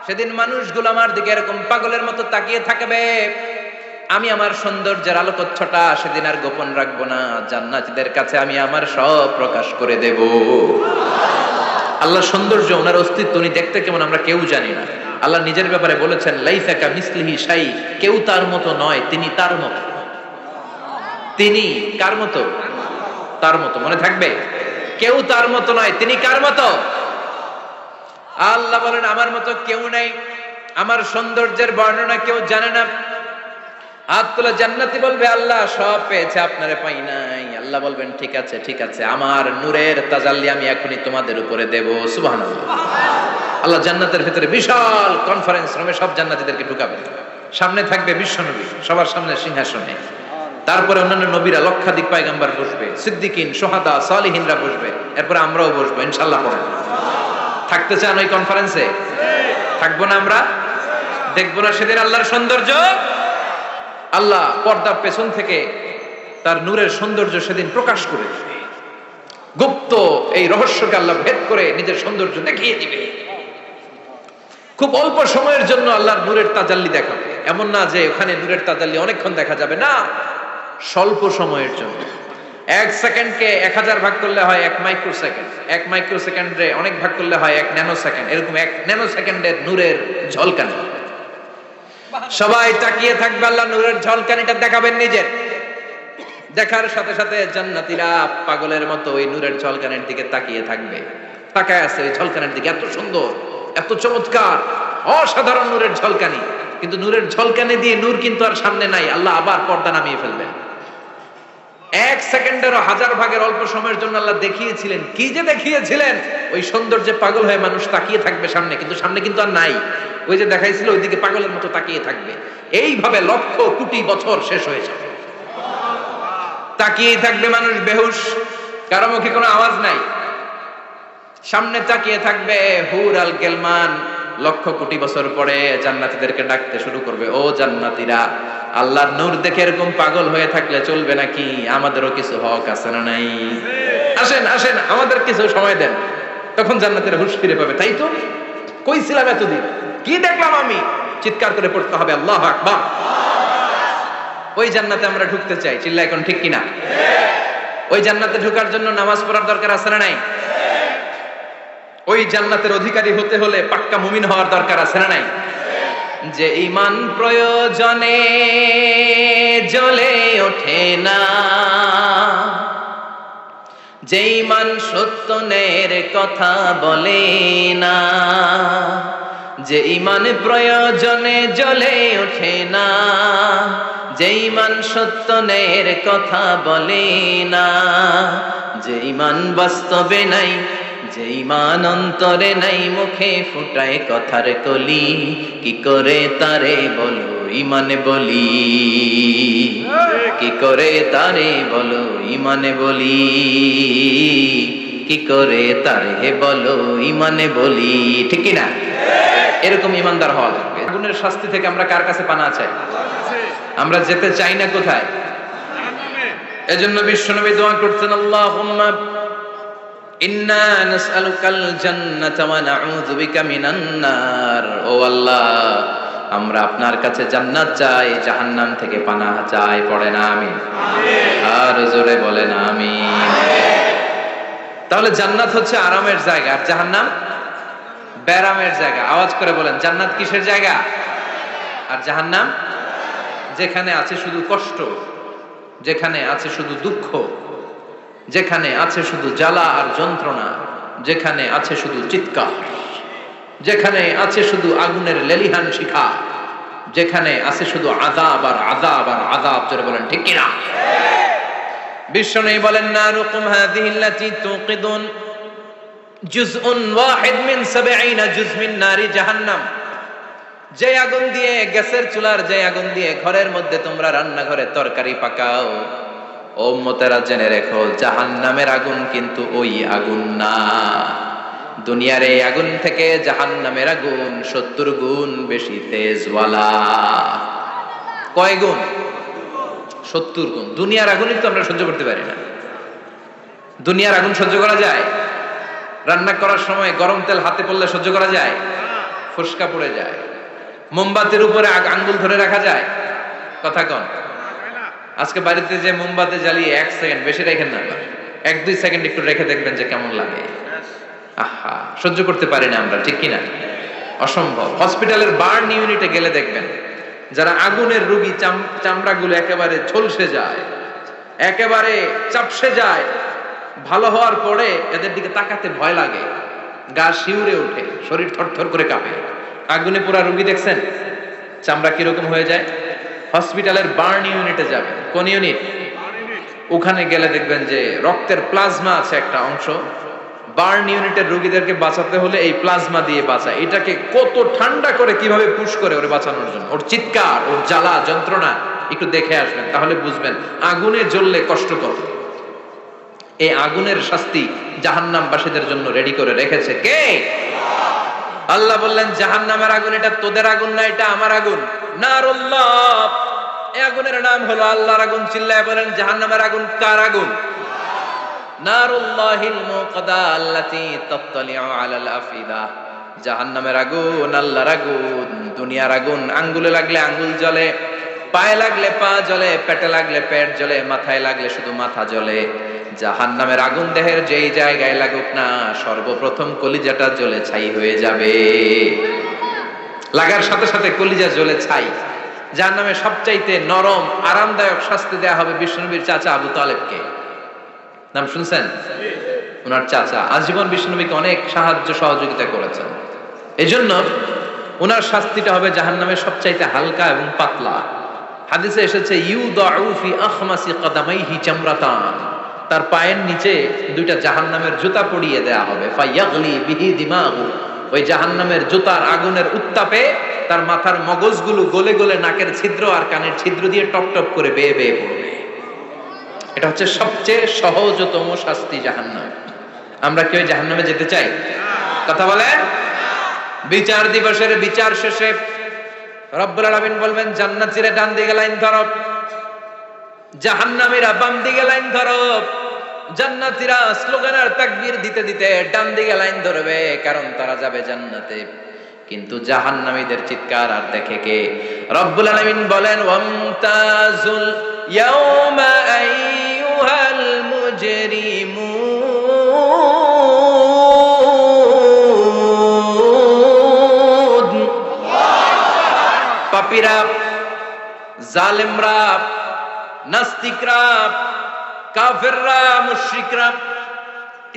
সেদিন মানুষগুলো আমার দিকে এরকম পাগলের মতো তাকিয়ে থাকবে। আমি আমার সৌন্দর্যের আলোকচ্ছটা সেদিন আর গোপন রাখবো না, জান্নাতীদের কাছে আমি আমার সব প্রকাশ করে দেব। আল্লাহ সৌন্দর্য, ওনার অস্তিত্ব, উনি দেখতে কেমন আমরা কেউ জানি না। আল্লাহ নিজের ব্যাপারে বলেছেন, লাইসা কামিসলিহি শাই, কেউ তার মতো নয়, তিনি তার মতো। তিনি কার মতো? তার মতো। মনে থাকবে, কেউ তার মতো নয়, তিনি কার মতো? আল্লাহ বলেন, আমার মতো কেউ নাই, আমার সৌন্দর্যের বর্ণনা কেউ জানে না। হাত তোলা জান্নাতি বলবে, আল্লাহ সব পেয়েছে, আপনারে পাই নাই। আল্লাহ বলবেন, ঠিক আছে ঠিক আছে, আমার নূরের তাজাল্লি আমি এখনই তোমাদের উপরে দেব। সুবহানাল্লাহ। আল্লাহ জান্নাতের ভিতরে বিশাল কনফারেন্স রুমে সব জান্নাতীদেরকে ঢুকাবে। সামনে থাকবে বিশ্বনবী, সবার সামনে সিংহাসনে। তারপরে অন্যান্য নবীরা, লক্ষাধিক পয়গম্বর বসবে, সিদ্দিকিন, সুহাদা, সালিহিনরা বসবে। এরপরে আমরাও বসবো ইনশাআল্লাহ। পড়েন, থাকতে চান ওই কনফারেন্সে? থাকবো না আমরা? দেখবো না সেদিন আল্লাহর সৌন্দর্য? আল্লাহ পর্দার পেছন থেকে তার নূরের সৌন্দর্য সেদিন প্রকাশ করে দিবে। গুপ্ত এই রহস্যকে আল্লাহ ভেদ করে নিজের সৌন্দর্য দেখিয়ে দিবে। খুব অল্প সময়ের জন্য আল্লাহর নূরের তাজাল্লি দেখাবে। এমন না যে ওখানে নূরের তাজাল্লি অনেকক্ষণ দেখা যাবে, না, স্বল্প সময়ের জন্য। 1 সেকেন্ডকে 1000 ভাগ করলে হয় 1 মাইক্রোসেকেন্ড, 1 মাইক্রোসেকেন্ডে অনেক ভাগ করলে হয় 1 ন্যানো সেকেন্ড। এরকম 1 ন্যানো সেকেন্ডের নূরের ঝলকানি। সবাই তাকিয়ে থাকবে, আল্লাহ নূরের ঝলকানিটা দেখাবেন নিজের। দেখার সাথে সাথে জান্নাতীরা পাগলের মতো ওই নূরের ঝলকানির দিকে তাকিয়ে থাকবে। তাকায় আছে ওই ঝলকানির দিকে, এত সুন্দর, এত চমৎকার, অসাধারণ নূরের ঝলকানি। কিন্তু নূরের ঝলকানি দিয়ে নূর কিন্তু আর সামনে নাই। আল্লাহ আবার পর্দা নামিয়ে ফেলবেন। 1 সেকেন্ডেরও 1000 ভাগের অল্প সময়ের জন্য আল্লাহ দেখিয়েছিলেন। কি যে দেখিয়েছিলেন! ওই সৌন্দর্যে পাগল হয়ে মানুষ তাকিয়ে থাকবে সামনে, কিন্তু সামনে কিন্তু আর নাই। ওই যে দেখাইছিল, ওইদিকে পাগলের মতো তাকিয়ে থাকবে। এইভাবে লক্ষ কোটি বছর শেষ হয়ে যাবে। তাকিয়ে থাকবে মানুষ বেহুশ, কারো মুখে কোনো আওয়াজ নাই। সামনে তাকিয়ে থাকবে হুর আল গেলমান, লক্ষ কোটি বছর পরে জান্নাতীদেরকে ডাকতে শুরু করবে, ও জান্নাতীরা, আল্লাহর নূর দেখে এরকম পাগল হয়ে থাকলে চলবে নাকি? আমাদেরও কিছু হক আছে না নাই? আসেন আসেন, আমাদের কিছু সময় দেন। তখন জান্নাতের হুঁশ ফিরে পাবে, তাই তো কই ছিলাম এতদিন, কি দেখলাম আমি? চিৎকার করে পড়তে হবে আল্লাহু আকবার। ওই জান্নাতে আমরা ঢুকতে চাই, চিল্লা এখন ঠিক কিনা? ওই জান্নাতে ঢোকার জন্য নামাজ পড়ার দরকার আছে না নাই? ওই জান্নাতের অধিকারী হতে হলে পাক্কা মুমিন হওয়ার দরকার আছে না নাই? যে ঈমান প্রয়োজনে জ্বলে ওঠে না, যে ঈমান সত্যের কথা বলে না, যে ঈমান প্রয়োজনে জ্বলে ওঠে না, যে ঈমান সত্যের কথা বলে না, যে ঈমান বাস্তবে নাই, যে ঈমান অন্তরে নাই, মুখে ফুটায় কথার কলি, কি করে তারে বলো ঈমানে বলি, কি করে তারে বলো ঈমানে বলি, কি করে তারে বলো ঈমানে বলি, ঠিক কি না? এরকম ঈমানদার হওয়া লাগবে। আগুনের শাস্তি থেকে আমরা কার কাছে পানা চাই? আমরা যেতে চাই না কোথায়? এজন্য বিশ্বনবী দোয়া করতেন, আল্লাহুম্মা ইন্না নাসআলুকাল জান্নাতা ওয়া নাউযু বিকা মিনান নার। ও আল্লাহ, আমরা আপনার কাছে জান্নাত চাই, জাহান্নাম থেকে পানাহ চাই। পড়েন আমিন। আর জোরে বলেন আমিন। তাহলে জান্নাত হচ্ছে আরামের জায়গা, আর জাহান্নাম ব্যারামের জায়গা। আওয়াজ করে বলেন, জান্নাত কিসের জায়গা আর জাহান্নাম? যেখানে আছে শুধু কষ্ট, যেখানে আছে শুধু দুঃখ, যেখানে আছে শুধু জ্বালা আর যন্ত্রণা, যেখানে আছে শুধু চিৎকার, যেখানে আছে শুধু আগুনের লেলিহান শিখা, যেখানে আছে শুধু আযাব আর আযাব আর আযাব। জোরে বলেন ঠিক কিনা? বিশ্বনবী বলেন, নারুকুম হাযিহিল্লাতী তুকিদুন জুজউন ওয়াহিদ মিন ৭০ জুজ মিন নারি জাহান্নাম। যে আগুন দিয়ে, গ্যাসের চুলার যে আগুন দিয়ে ঘরের মধ্যে তোমরা রান্নাঘরে তরকারি পাকাও, ও উম্মতেরা জেনে রেখো, জাহান্নামের আগুন কিন্তু ওই আগুন না। দুনিয়ার এই আগুন থেকে জাহান্নামের আগুন ৭০ গুণ বেশি তেজওয়ালা। কয় গুণ? ৭০ গুণ। দুনিয়ার আগুনই তো আমরা সহ্য করতে পারি না। দুনিয়ার আগুন সহ্য করা যায়? রান্না করার সময় গরম তেল হাতে পড়লে সহ্য করা যায়? ফুসকা পড়ে যায়। মোমবাতির উপরে আঙ্গুল ধরে রাখা যায়? কথা কন। আজকে বাড়িতে যে মোমবাতি জ্বালিয়ে ১ সেকেন্ড বেশি রেখেন না, ১-২ সেকেন্ড একটু রেখে দেখবেন যে কেমন লাগে। আহা, সহ্য করতে পারি না আমরা, ঠিক কিনা? অসম্ভব। হসপিটালের বার্ন ইউনিটে গেলে দেখবেন যারা আগুনের রোগী, চামড়াগুলো একেবারে ঝলসে যায়, একেবারে চাপসে যায়, ভালো হওয়ার পরে এদের দিকে তাকাতে ভয় লাগে, গা শিউরে ওঠে, শরীর থরথর করে কাঁপে। আগুনে পুরা রোগী দেখছেন চামড়া কিরকম হয়ে যায়? হসপিটালের বার্ন ইউনিটে যাবেন। কোন ইউনিট? ওখানে গেলে দেখবেন যে রক্তের প্লাজমা আছে একটা অংশ। বার্ন ইউনিটের রোগীদেরকে বাঁচাতে হলে এই প্লাজমা দিয়ে বাঁচায়। এটাকে কত ঠান্ডা করে কিভাবে পুশ করে ওরে বাঁচানোর জন্য, ওর চিৎকার, ওর জ্বালা যন্ত্রণা একটু দেখে আসবেন, তাহলে বুঝবেন আগুনে জ্বললে কষ্ট কত। এই আগুনের শাস্তি জাহান্নামবাসীদের জন্য রেডি করে রেখেছে কে? আল্লাহ বললেন, জাহান্নামের আগুন এটা তোদের আগুন না, এটা আমার আগুন। নারুল্লাহ, এই আগুনের নাম হলো আল্লাহর আগুন। চিল্লায় বলেন, জাহান্নামের আগুন কার আগুন? নারুল্লাহিল মুকাদা আল্লাতী তাত্তালিউ আলাল আফিদা। জাহান্নামের আগুন আল্লাহর আগুন। দুনিয়ার আগুন আঙ্গুলে লাগলে আঙ্গুল জ্বলে, পায়ে লাগলে পা জ্বলে, পেটে লাগলে পেট জ্বলে, মাথায় লাগলে শুধু মাথা জ্বলে। জাহান্নামের আগুন দেহের যেই জায়গায় লাগুক না, সর্বপ্রথম কলিজাটা জ্বলে ছাই হয়ে যাবে। লাগার সাথে সাথে কলিজা জ্বলে ছাই। জাহান্নামে সবচাইতে নরম আরামদায়ক শাস্তি দেয়া হবে বিশ্বনবীর চাচা আবু তালেবকে। নাম শুনছেন? ওনার চাচা আজীবন বিশ্বনবীকে অনেক সাহায্য সহযোগিতা করেছেন। এজন্য ওনার শাস্তিটা হবে জাহান্নামের সবচাইতে হালকা এবং পাতলা। হাদিসে এসেছে, ইউদাউ ফি আখমাসি কদামাইহি চামরাতান। তার পায়ের নিচে দুইটা জাহান্নামের জুতা পরিয়ে দেয়া হবে। ফায়াগলি বিহি দিমাগু। ওই জাহান্নামের জুতার আগুনের উত্তাপে তার মাথার মগজগুলো গলে গলে নাকের ছিদ্র আর কানের ছিদ্র দিয়ে টপ টপ করে বেয়ে বেয়ে পড়বে। এটা হচ্ছে সবচেয়ে সহজতম শাস্তি, জাহান্নাম। আমরা কি ওই জাহান্নামে যেতে চাই? কথা বলেন। বিচার দিবসের বিচার শেষে রব্বুল আলামিন বলবেন জান্নাতীরা ডান দিকে লাইন ধরো, জাহান্নামীরা বাম দিকে লাইন ধরো। জান্নাতীরা স্লোগান আর তাকবীর দিতে দিতে ডান দিকে লাইন ধরবে, কারণ তারা যাবে জান্নাতে। কিন্তু জাহান্নামীদের চিৎকার আর দেখে কে? রব্বুল আলামিন বলেন ওয়ামতাজুল ইয়াউমা আইয়ুহাল মুজরিমুন। পাপীরা, জালেমরা, নাস্তিকরা, কাফেররা, মুশরিকরা,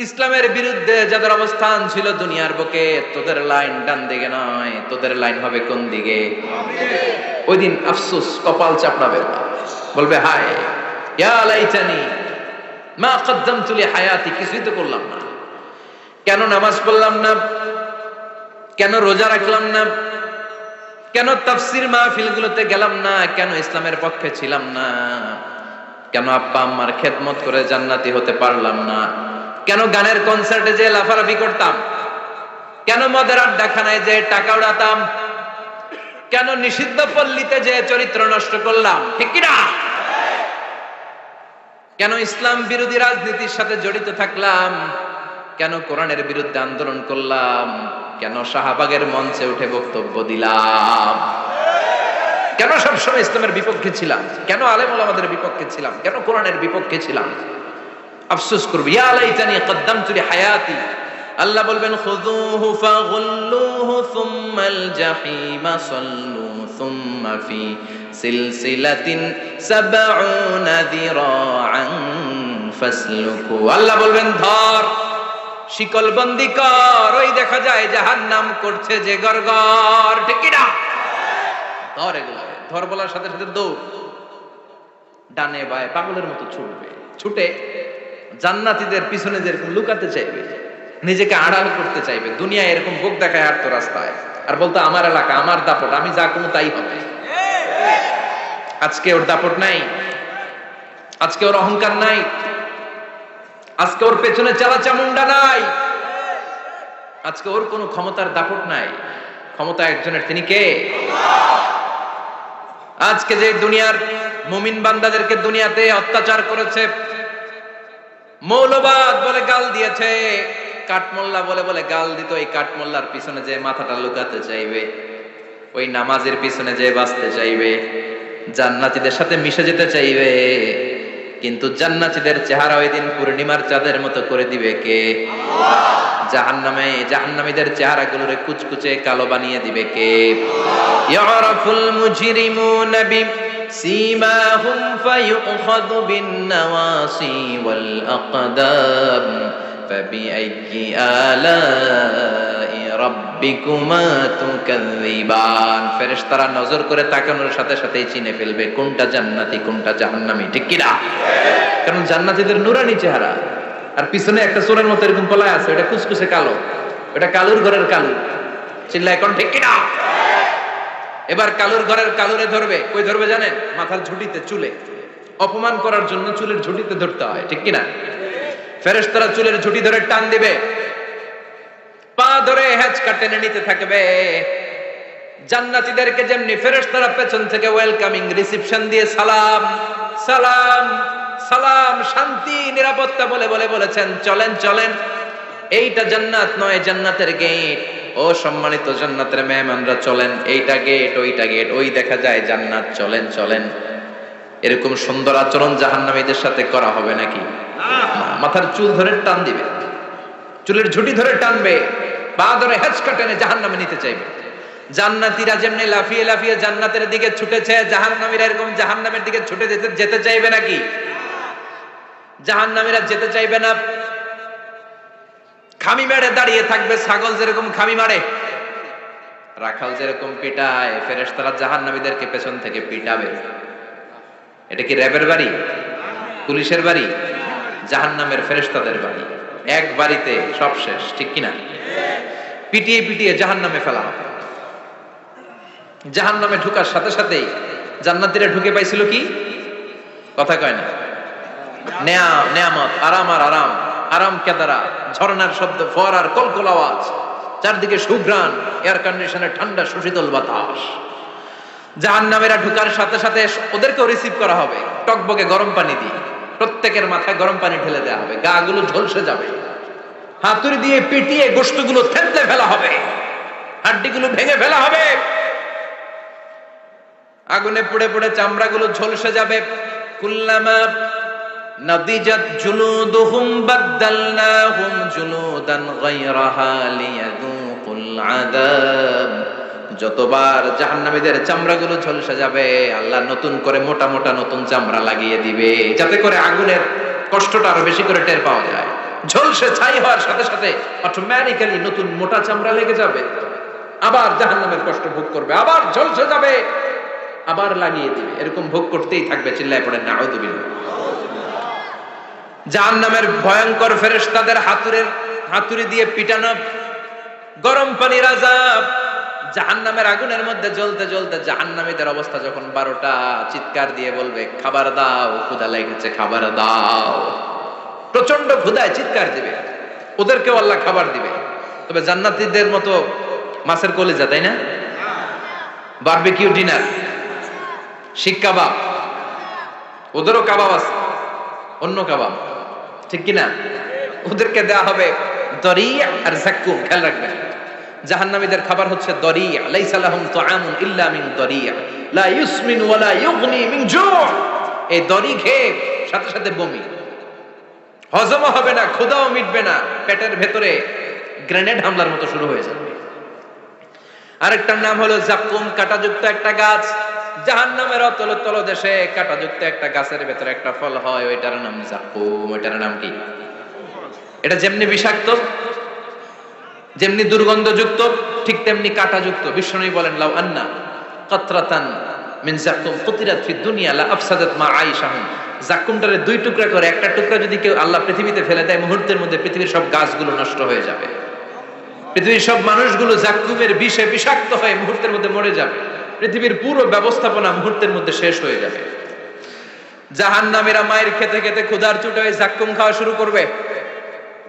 ইসলামের বিরুদ্ধে যাদের অবস্থান ছিল দুনিয়ার বুকে, তোদের লাইন ডান দিকে নয়, তোদের লাইন হবে কোন দিকে? ওই দিন আফসোস, কপাল চাপড়াবে, বলবে হায় ইয়া লাইতানি মা কদ্দামতু লি হায়াতি, কিছুই তো করলাম না। কেন নামাজ পড়লাম না? কেন রোজা রাখলাম না? কেন তাফসীর মাহফিলগুলোতে গেলাম না? কেন ইসলামের পক্ষে ছিলাম না? কেন আব্বা আম্মার খেদমত করে জান্নাতি হতে পারলাম না? কেন গানের কনসার্টে যে লাফালাফি করতাম? কেন মদের আড্ডাখানায় যে টাকা উড়াতাম? কেন নিষিদ্ধ পল্লীতে যে চরিত্র নষ্ট করলাম? ঠিক কি না? কেন ইসলাম বিরোধী রাজনীতির সাথে জড়িত থাকলাম? কেন কোরআনের বিরুদ্ধে আন্দোলন করলাম? কেন শাহবাগের মঞ্চে উঠে বক্তব্য দিলাম? কেন সবসময় ইসলামের বিপক্ষে ছিলাম? কেন আলেম ওলামাদের বিপক্ষে ছিলাম? কেন কোরআনের বিপক্ষে ছিলাম? আফসোস করবে, ইয়া লাইতানি কদ্দামতু লি হায়াতি। আল্লাহ বলবেন খুযুহু ফাগুল্লুহু সুম্মাল জাহিমা সাল্লু সুম্মা ফি সিলসিলাতিন সাবউনা যিরাআন ফাসলুকু। আল্লাহ বলবেন ধর, শিকলবন্দি কর, ওই দেখা যায় জাহান্নাম করছে যে গড়গড়। ঠিক কি না? ধর এগুলো, ধর বলার সাথে সাথে দৌড়, ডানে বায়ে পাগলের মতো ছুটবে। ছুটে জান্নাতীদের পিছনে যেরকম লুকাতে চাইবে, নিজেকে আড়াল করতে চাইবে, দুনিয়া এরকম বুক দেখায় হাঁটতো রাস্তায় আর বলতো আমার এলাকা, আমার দাপট, আমি যা কোনো তাই হবে। আজকে ওর দাপট নাই, আজকে ওর অহংকার নাই, আজকে ওর পেছনে চালা চামুন্ডা নাই, আজকে ওর কোনো ক্ষমতার দাপট নাই। ক্ষমতা একজনের, তিনি কে? আজকে যে দুনিয়ার মুমিন বান্দাদেরকে দুনিয়াতে অত্যাচার করেছে, মৌলবাদ বলে গাল দিয়েছে, কাঠমোল্লা বলে বলে গাল দিত, এই কাঠমোল্লার পিছনে যে মাথাটা লুকাতে চাইবে, ওই নামাজের পিছনে যে বাঁচতে চাইবে, জান্নাতীদের সাথে মিশে যেতে চাইবে, কিন্তু জান্নাতীদের চেহারা ওই দিন পূর্ণিমার চাঁদের মতো করে দিবে কে? জাহান্নামে জাহান্নামীদের চেহারাগুলোরে কুচকুচে কালো বানিয়ে দিবে কে? ইয়ারাফুল মুজরিমুনা বিসীমাহুম ফায়ুখাযু বিন-নাওয়াসি ওয়াল আকদাম ফাবিআইয়ি আলাই রাব্বিকুমা তুকাযযিবান। ফেরেশতারা নজর করে তাকানোর সাথে সাথেই চিনে ফেলবে কোনটা জান্নাতি কোনটা জাহান্নামী। ঠিক কি না? কারণ জান্নাতীদের নুরানি চেহারা, আর পিছনে একটা চোরের মতো এরকম পলায় আছে, এটা কুচকুচে কালো, এটা কালুর ঘরের কালু। চিল্লা এখন ঠিক কি না? এবার কালুর ঘরের কালুরে ধরবে, কই ধরবে জানেন? মাথার ঝুঁটিতে, চুলে। অপমান করার জন্য চুলের ঝুঁটিতে ধরতে হয়। ঠিক কি না? ফেরেশতারা চুলের ঝুঁটি ধরে টান দিবে, পা ধরে হেঁচকা টেনে নিতে থাকবে। জান্নাতীদেরকে যেমনি ফেরেশতারা পেছন থেকে ওয়েলকামিং রিসিপশন দিয়ে সালাম সালাম সালাম, শান্তি নিরাপত্তা বলে বলে বলেছেন চলেন চলেন, এইটা জান্নাত নয়, জান্নাতের গেট। ও সম্মানিত জান্নাতের মেহমানরা চলেন, এইটা গেট, ওইটা গেট, ওই দেখা যায় জান্নাত, চলেন চলেন। এরকম সুন্দর আচরণ জাহান্নামীদের সাথে করা হবে নাকি? না। মাথার চুল ধরে টান দিবে, চুলের ঝুঁটি ধরে টানবে, পা ধরে হেঁচকা টেনে জাহান্নামে নিতে চাইবে। জান্নাতীরা যেমনি লাফিয়ে লাফিয়ে জান্নাতের দিকে ছুটেছে, জাহান্নামীরা এরকম জাহান্নামের দিকে ছুটে যেতে চাইবে নাকি? জাহান্নামীরা যেতে চাইবে না, খামি মেরে দাঁড়িয়ে থাকবে। ছাগল যেরকম খামি মারে, রাখাল যেরকম পিটায়, ফেরেশতারা জাহান্নামীদেরকে পেছন থেকে পিটাবে। এটা কি র্যাবের বাড়ি, পুলিশের বাড়ি? জাহান্নামের ফেরেশতাদের বাড়ি। এক বাড়িতে সব শেষ। ঠিক কিনা? পিটিয়ে পিটিয়ে জাহান্নামে ফেলা হবে। জাহান্নামে ঢুকার সাথে সাথেই জান্নাতীরা ঢুকে পাইছিল কি? কথা কয় না? নেয়ামত, আরাম আর আরাম, আরাম কেদারা, ঝর্ণার শব্দ, ফোয়ারার কলকল আওয়াজ। চারদিকে সুঘ্রাণ, এয়ার কন্ডিশনের ঠান্ডা সুশীতল বাতাস। জাহান্নামীরা ঢোকার সাথে সাথে ওদেরকেও রিসিভ করা হবে টকবকে গরম পানি দিয়ে। প্রত্যেকের মাথায় গরম পানি ঢেলে দেওয়া হবে, গা গুলো ঝলসে যাবে, হাতুড়ি দিয়ে পিটিয়ে গোশতগুলো থেতলে ফেলা হবে, হাড্ডিগুলো ভেঙে ফেলা হবে, আগুনে পুড়ে পুড়ে চামড়াগুলো ঝলসে যাবে। কুল্লামা নাদিজাত জুলুদুহুম বাদদালনাহুম জুলুদান গায়রাহা লিয়াযুকুল আযাব। যতবার জাহান্নামীদের চামড়াগুলো ঝলসে যাবে, আল্লাহ নতুন করে মোটা মোটা নতুন চামড়া লাগিয়ে দিবে, যাতে করে আগুনের কষ্টটা আরো বেশি করে টের পাওয়া যায়। ঝলসে ছাই হওয়ার সাথে সাথে অটোমেটিক্যালি নতুন মোটা চামড়া লেগে যাবে, আবার জাহান্নামের কষ্ট ভোগ করবে, আবার ঝলসে যাবে, আবার লাগিয়ে দিবে, এরকম ভোগ করতেই থাকবে। চিল্লায় পড়েন নাউযুবিল্লাহ। জাহান্নামের ভয়ঙ্কর ফেরেশতাদের হাতুড়ি দিয়ে পিটানো, গরম পানির আযাব, জাহান্নামের আগুনের মধ্যে জ্বলতে জ্বলতে জাহান্নামীদের অবস্থা যখন 12টা, চিৎকার দিয়ে বলবে খাবার দাও, ক্ষুধা লেগেছে, খাবার দাও। প্রচন্ড ক্ষুধায় চিৎকার দিবে, ওদেরকেও আল্লাহ খাবার দিবে। তবে জান্নাতীদের মতো মাছের কলিজা, তাই না? বারবিকিউ ডিনার, শিক কাবাব, ওদেরও কাবাব আছে, অন্য কাবাব, ঠিক কিনা? ওদেরকে দেয়া হবে দরিয়া আর যাক্কুম। খেয়াল রাখবেন, জাহান্নামীদের খাবার হচ্ছে দরিয়া। লাইসা লাহুম তুআমুন ইল্লা মিন দরিয়া লা ইউসমিন ওয়া লা ইউগনি মিন জু'। এই দরি খেয়ে সাথে সাথে বমি, হজম হবে না, ক্ষুধাও মিটবে না, পেটের ভেতরে গ্রেনেড হামলার মতো শুরু হয়ে যাবে। আরেকটার নাম হলো যাক্কুম, কাঁটাযুক্ত একটা গাছ। জাহান্নামের অতল তলদেশে কাঁটাযুক্ত একটা গাছের ভেতরে একটা ফল হয়, ওইটার নাম যাক্কুম। ওইটার নাম কি? এটা যেমনি বিষাক্ত, যেমনি দুর্গন্ধযুক্ত, ঠিক তেমনি কাঁটাযুক্ত। বিষ্ণু বলেন লাউ আন্না কাতরাতান মিন যাক্কুম কুতিরাত ফিদ দুনিয়া লা আফসাদাত মা আইশাহুম। যাক্কুমটারে দুই টুকরা করে, একটা টুকরা যদি কেউ আল্লাহ পৃথিবীতে ফেলে দেয়, মুহূর্তের মধ্যে পৃথিবীর সব গাছগুলো নষ্ট হয়ে যাবে, পৃথিবীর সব মানুষগুলো যাক্কুমের বিষে বিষাক্ত হয়ে মুহূর্তের মধ্যে মরে যাবে, পৃথিবীর পুরো ব্যবস্থাপনা মুহূর্তের মধ্যে শেষ হয়ে যাবে। জাহান্নামীরা মায়ের খেতে খেতে ক্ষুধার চোটে যাক্কুম খাওয়া শুরু করবে,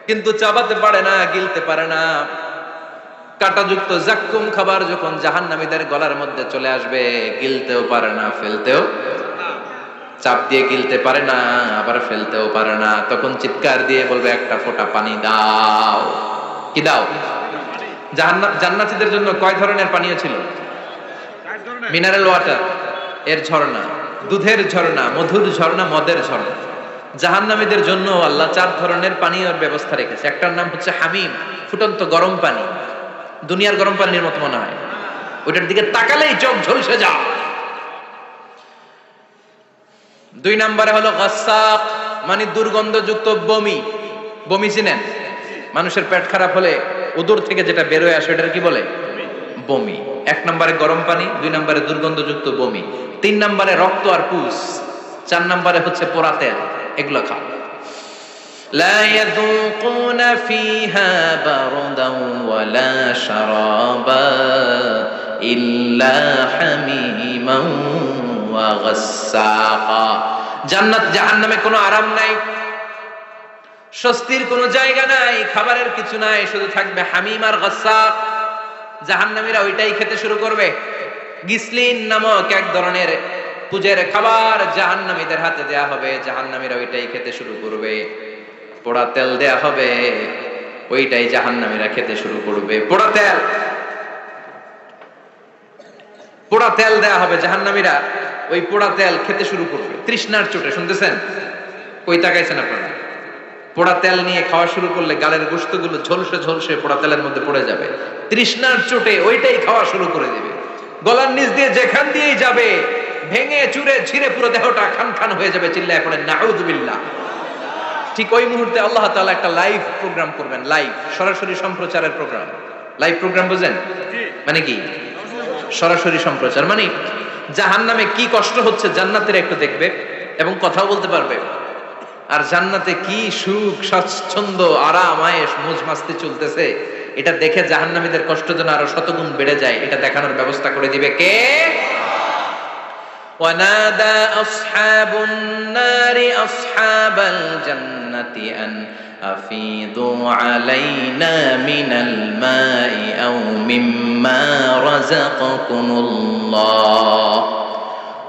কিন্তু চাবাতে পারে না, গিলতে পারে না। কাঁটাযুক্ত যাক্কুম খাবার যখন জাহান্নামীদের গলার মধ্যে চলে আসবে, গিলতেও পারে না, ফেলতেও, চাপ দিয়ে গিলতে পারে না, আবার ফেলতেও পারে না। তখন চিৎকার দিয়ে বলবে একটা ফোঁটা পানি দাও। কি দাও? জান্নাতীদের জন্য কয় ধরনের পানীয় ছিল? মিনারেল ওয়াটার, এর ঝর্ণা, দুধের ঝর্ণা, মধুর ঝর্ণা, মদের ঝর্ণা। জাহান্নামীদের জন্য আল্লাহ 4 ধরনের পানীয়র ব্যবস্থা রেখেছে। একটার নাম হচ্ছে হামিম, ফুটন্ত গরম পানি, দুনিয়ার গরম পানির মতো মনে হয়, ওইটার দিকে তাকালেই চোখ ঝলসে যায়। 2 নম্বরে হলো গাসসাক, মানে দুর্গন্ধযুক্ত বমি। বমি চিনেন? মানুষের পেট খারাপ হলে উদর থেকে যেটা বের হয়ে আসে এটার কি বলে? বমি। 1 নম্বরে গরম পানি, 2 নম্বরে দুর্গন্ধযুক্ত বমি, 3 নম্বরে রক্ত আর পুস, 4 নম্বরে হচ্ছে পোড়া তেল। এগুলো খাও। লা ইয়াযুকুনা ফিহা বারদান ওয়ালা শারাবা ইল্লা হামিমান ওয়া গাসসাকা। জান্নাত জাহান্নামে কোনো আরাম নাই, স্বস্তির কোনো জায়গা নাই, খাবারের কিছু নাই, শুধু থাকবে হামিম আর গাসসাক। জাহান্নামীরা ওইটাই খেতে শুরু করবে। গিসলিন নামক এক ধরনের পূজের খাবার জাহান্নামীদের হাতে দেয়া হবে, জাহান্নামীরা ওইটাই খেতে শুরু করবে। পোড়া তেল দেয়া হবে, ওইটাই জাহান্নামীরা খেতে শুরু করবে। পোড়া তেল দেয়া হবে, জাহান্নামীরা ওই পোড়া তেল খেতে শুরু করবে তৃষ্ণার চোটে। শুনতেছেন? কই তাকাইছেন আপনারা? পোড়া তেল নিয়ে খাওয়া শুরু করলে গালের গোশতগুলো ঝলসে ঝলসে পোড়া তেলের মধ্যে পড়ে যাবে। তৃষ্ণার চোটে ওইটাই খাওয়া শুরু করে দিবে। গলার নিচ দিয়ে যেখান দিয়েই যাবে, ভেঙে চুরে ছিঁড়ে পুরো দেহটা খান খান হয়ে যাবে। চিল্লায় পড়েন নাউযুবিল্লাহ। ঠিক ওই মুহূর্তে আল্লাহ তাআলা একটা লাইভ প্রোগ্রাম করবেন, লাইভ, সরাসরি সম্প্রচারের প্রোগ্রাম। লাইভ প্রোগ্রাম বুঝেন মানে কি? সরাসরি সম্প্রচার। মানে জাহান্নামে কি কষ্ট হচ্ছে জান্নাতীরা একটু দেখবে এবং কথাও বলতে পারবে। আর জান্নাতে কি সুখ, স্বাচ্ছন্দ্য, আরাম, আয়েশ, মौज মাস্তি চলতেছে, এটা দেখে জাহান্নামীদের কষ্ট যেন আরো শতগুণ বেড়ে যায়, এটা দেখানোর ব্যবস্থা করে দিবে কে? ওয়ানাদা আসহাবুন নারি আসহাবাল জান্নাতি আন আফিদু আলাইনা মিনাল মাই আও মিম্মা রাযাকাকুমুল্লাহ।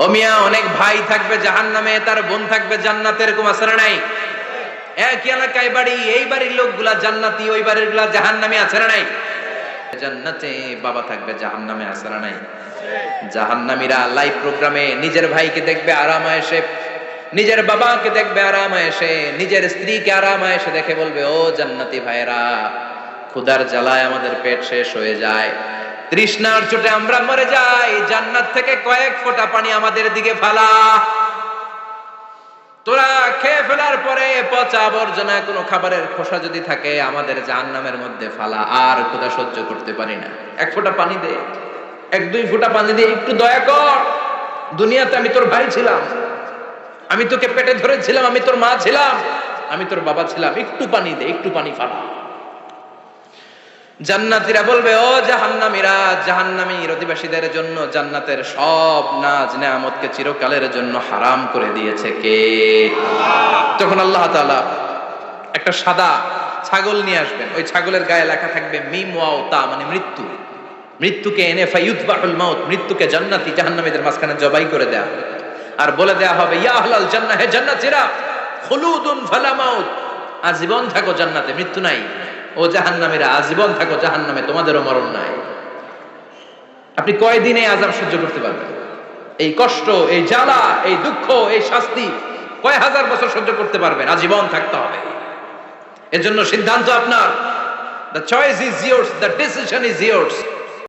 ও মিয়া, অনেক ভাই থাকবে জাহান্নামে, তার বোন থাকবে জান্নাতে, এরকম আছে না নাই? এক এলাকায় বাড়ি, এই বাড়ির লোকগুলা জান্নাতি, ওই বাড়ির গুলা জাহান্নামে, আছে না নাই? জান্নাতে বাবা থাকবে জাহান্নামে, আছে না নাই? জাহান্নামীরা লাইভ প্রোগ্রামে নিজের ভাইকে দেখবে আরামায়েশে, নিজের বাবাকে দেখবে আরামায়েশে, নিজের স্ত্রীকে আরামায়েশে দেখে বলবে, ও জান্নাতি ভাইরা, ক্ষুধার জ্বালায় আমাদের পেট শেষ হয়ে যায়, তৃষ্ণার চোটে আমরা মরে যাই, জান্নাত থেকে কয়েক ফোঁটা পানি আমাদের দিকে ফালা। তোরা খেয়ে ফেলার পরে পচা আবর্জনা কোনো খাবারের খোসা যদি থাকে আমাদের জাহান্নামের মধ্যে ফালা, আর ক্ষুধা সহ্য করতে পারি না, এক ফোঁটা পানি দে, এক দুই ফোঁটা পানি দিয়ে একটু দয়া কর। দুনিয়াতে আমি তোর ভাই ছিলাম, আমি তোকে পেটে ধরেছিলাম, আমি তোর মা ছিলাম, আমি তোর বাবা ছিলাম, একটু পানি দে, একটু পানি ফালা। জান্নাতীরা বলবে, ও জাহান্নামীরা, জাহান্নামীর অধিবাসীদের জন্য জান্নাতের সব নাজ নেয়ামতকে চিরকালের জন্য হারাম করে দিয়েছে কে? তখন আল্লাহ তাআলা একটা সাদা ছাগল নিয়ে আসবেন, ওই ছাগলের গায়ে লেখা থাকবে মিম ওয়াও তা, মানে মৃত্যু। মৃত্যুকে এনে ফায়ুযবাহুল মাউত, মৃত্যুকে জান্নাতি জাহান্নামীদের মাঝখানে জবাই করে দেয়া, আর বলে দেয়া হবে, ইয়া আহলাল জান্নাহ, হে জান্নাতীরা, খুলুদুন ফালা মাউত, আজীবন থাকো জান্নাতে, মৃত্যু নাই। ও জাহান্নামীরা, আজীবন থাকো জাহান্নামে, তোমাদেরও মরণ নাই। আপনি কয়দিন এই আযাব সহ্য করতে পারবেন? এই কষ্ট, এই জ্বালা, এই দুঃখ, এই শাস্তি কয় হাজার বছর সহ্য করতে পারবেন? আজীবন থাকতে হবে। এর জন্য সিদ্ধান্ত আপনার। The choice is yours, the decision is yours.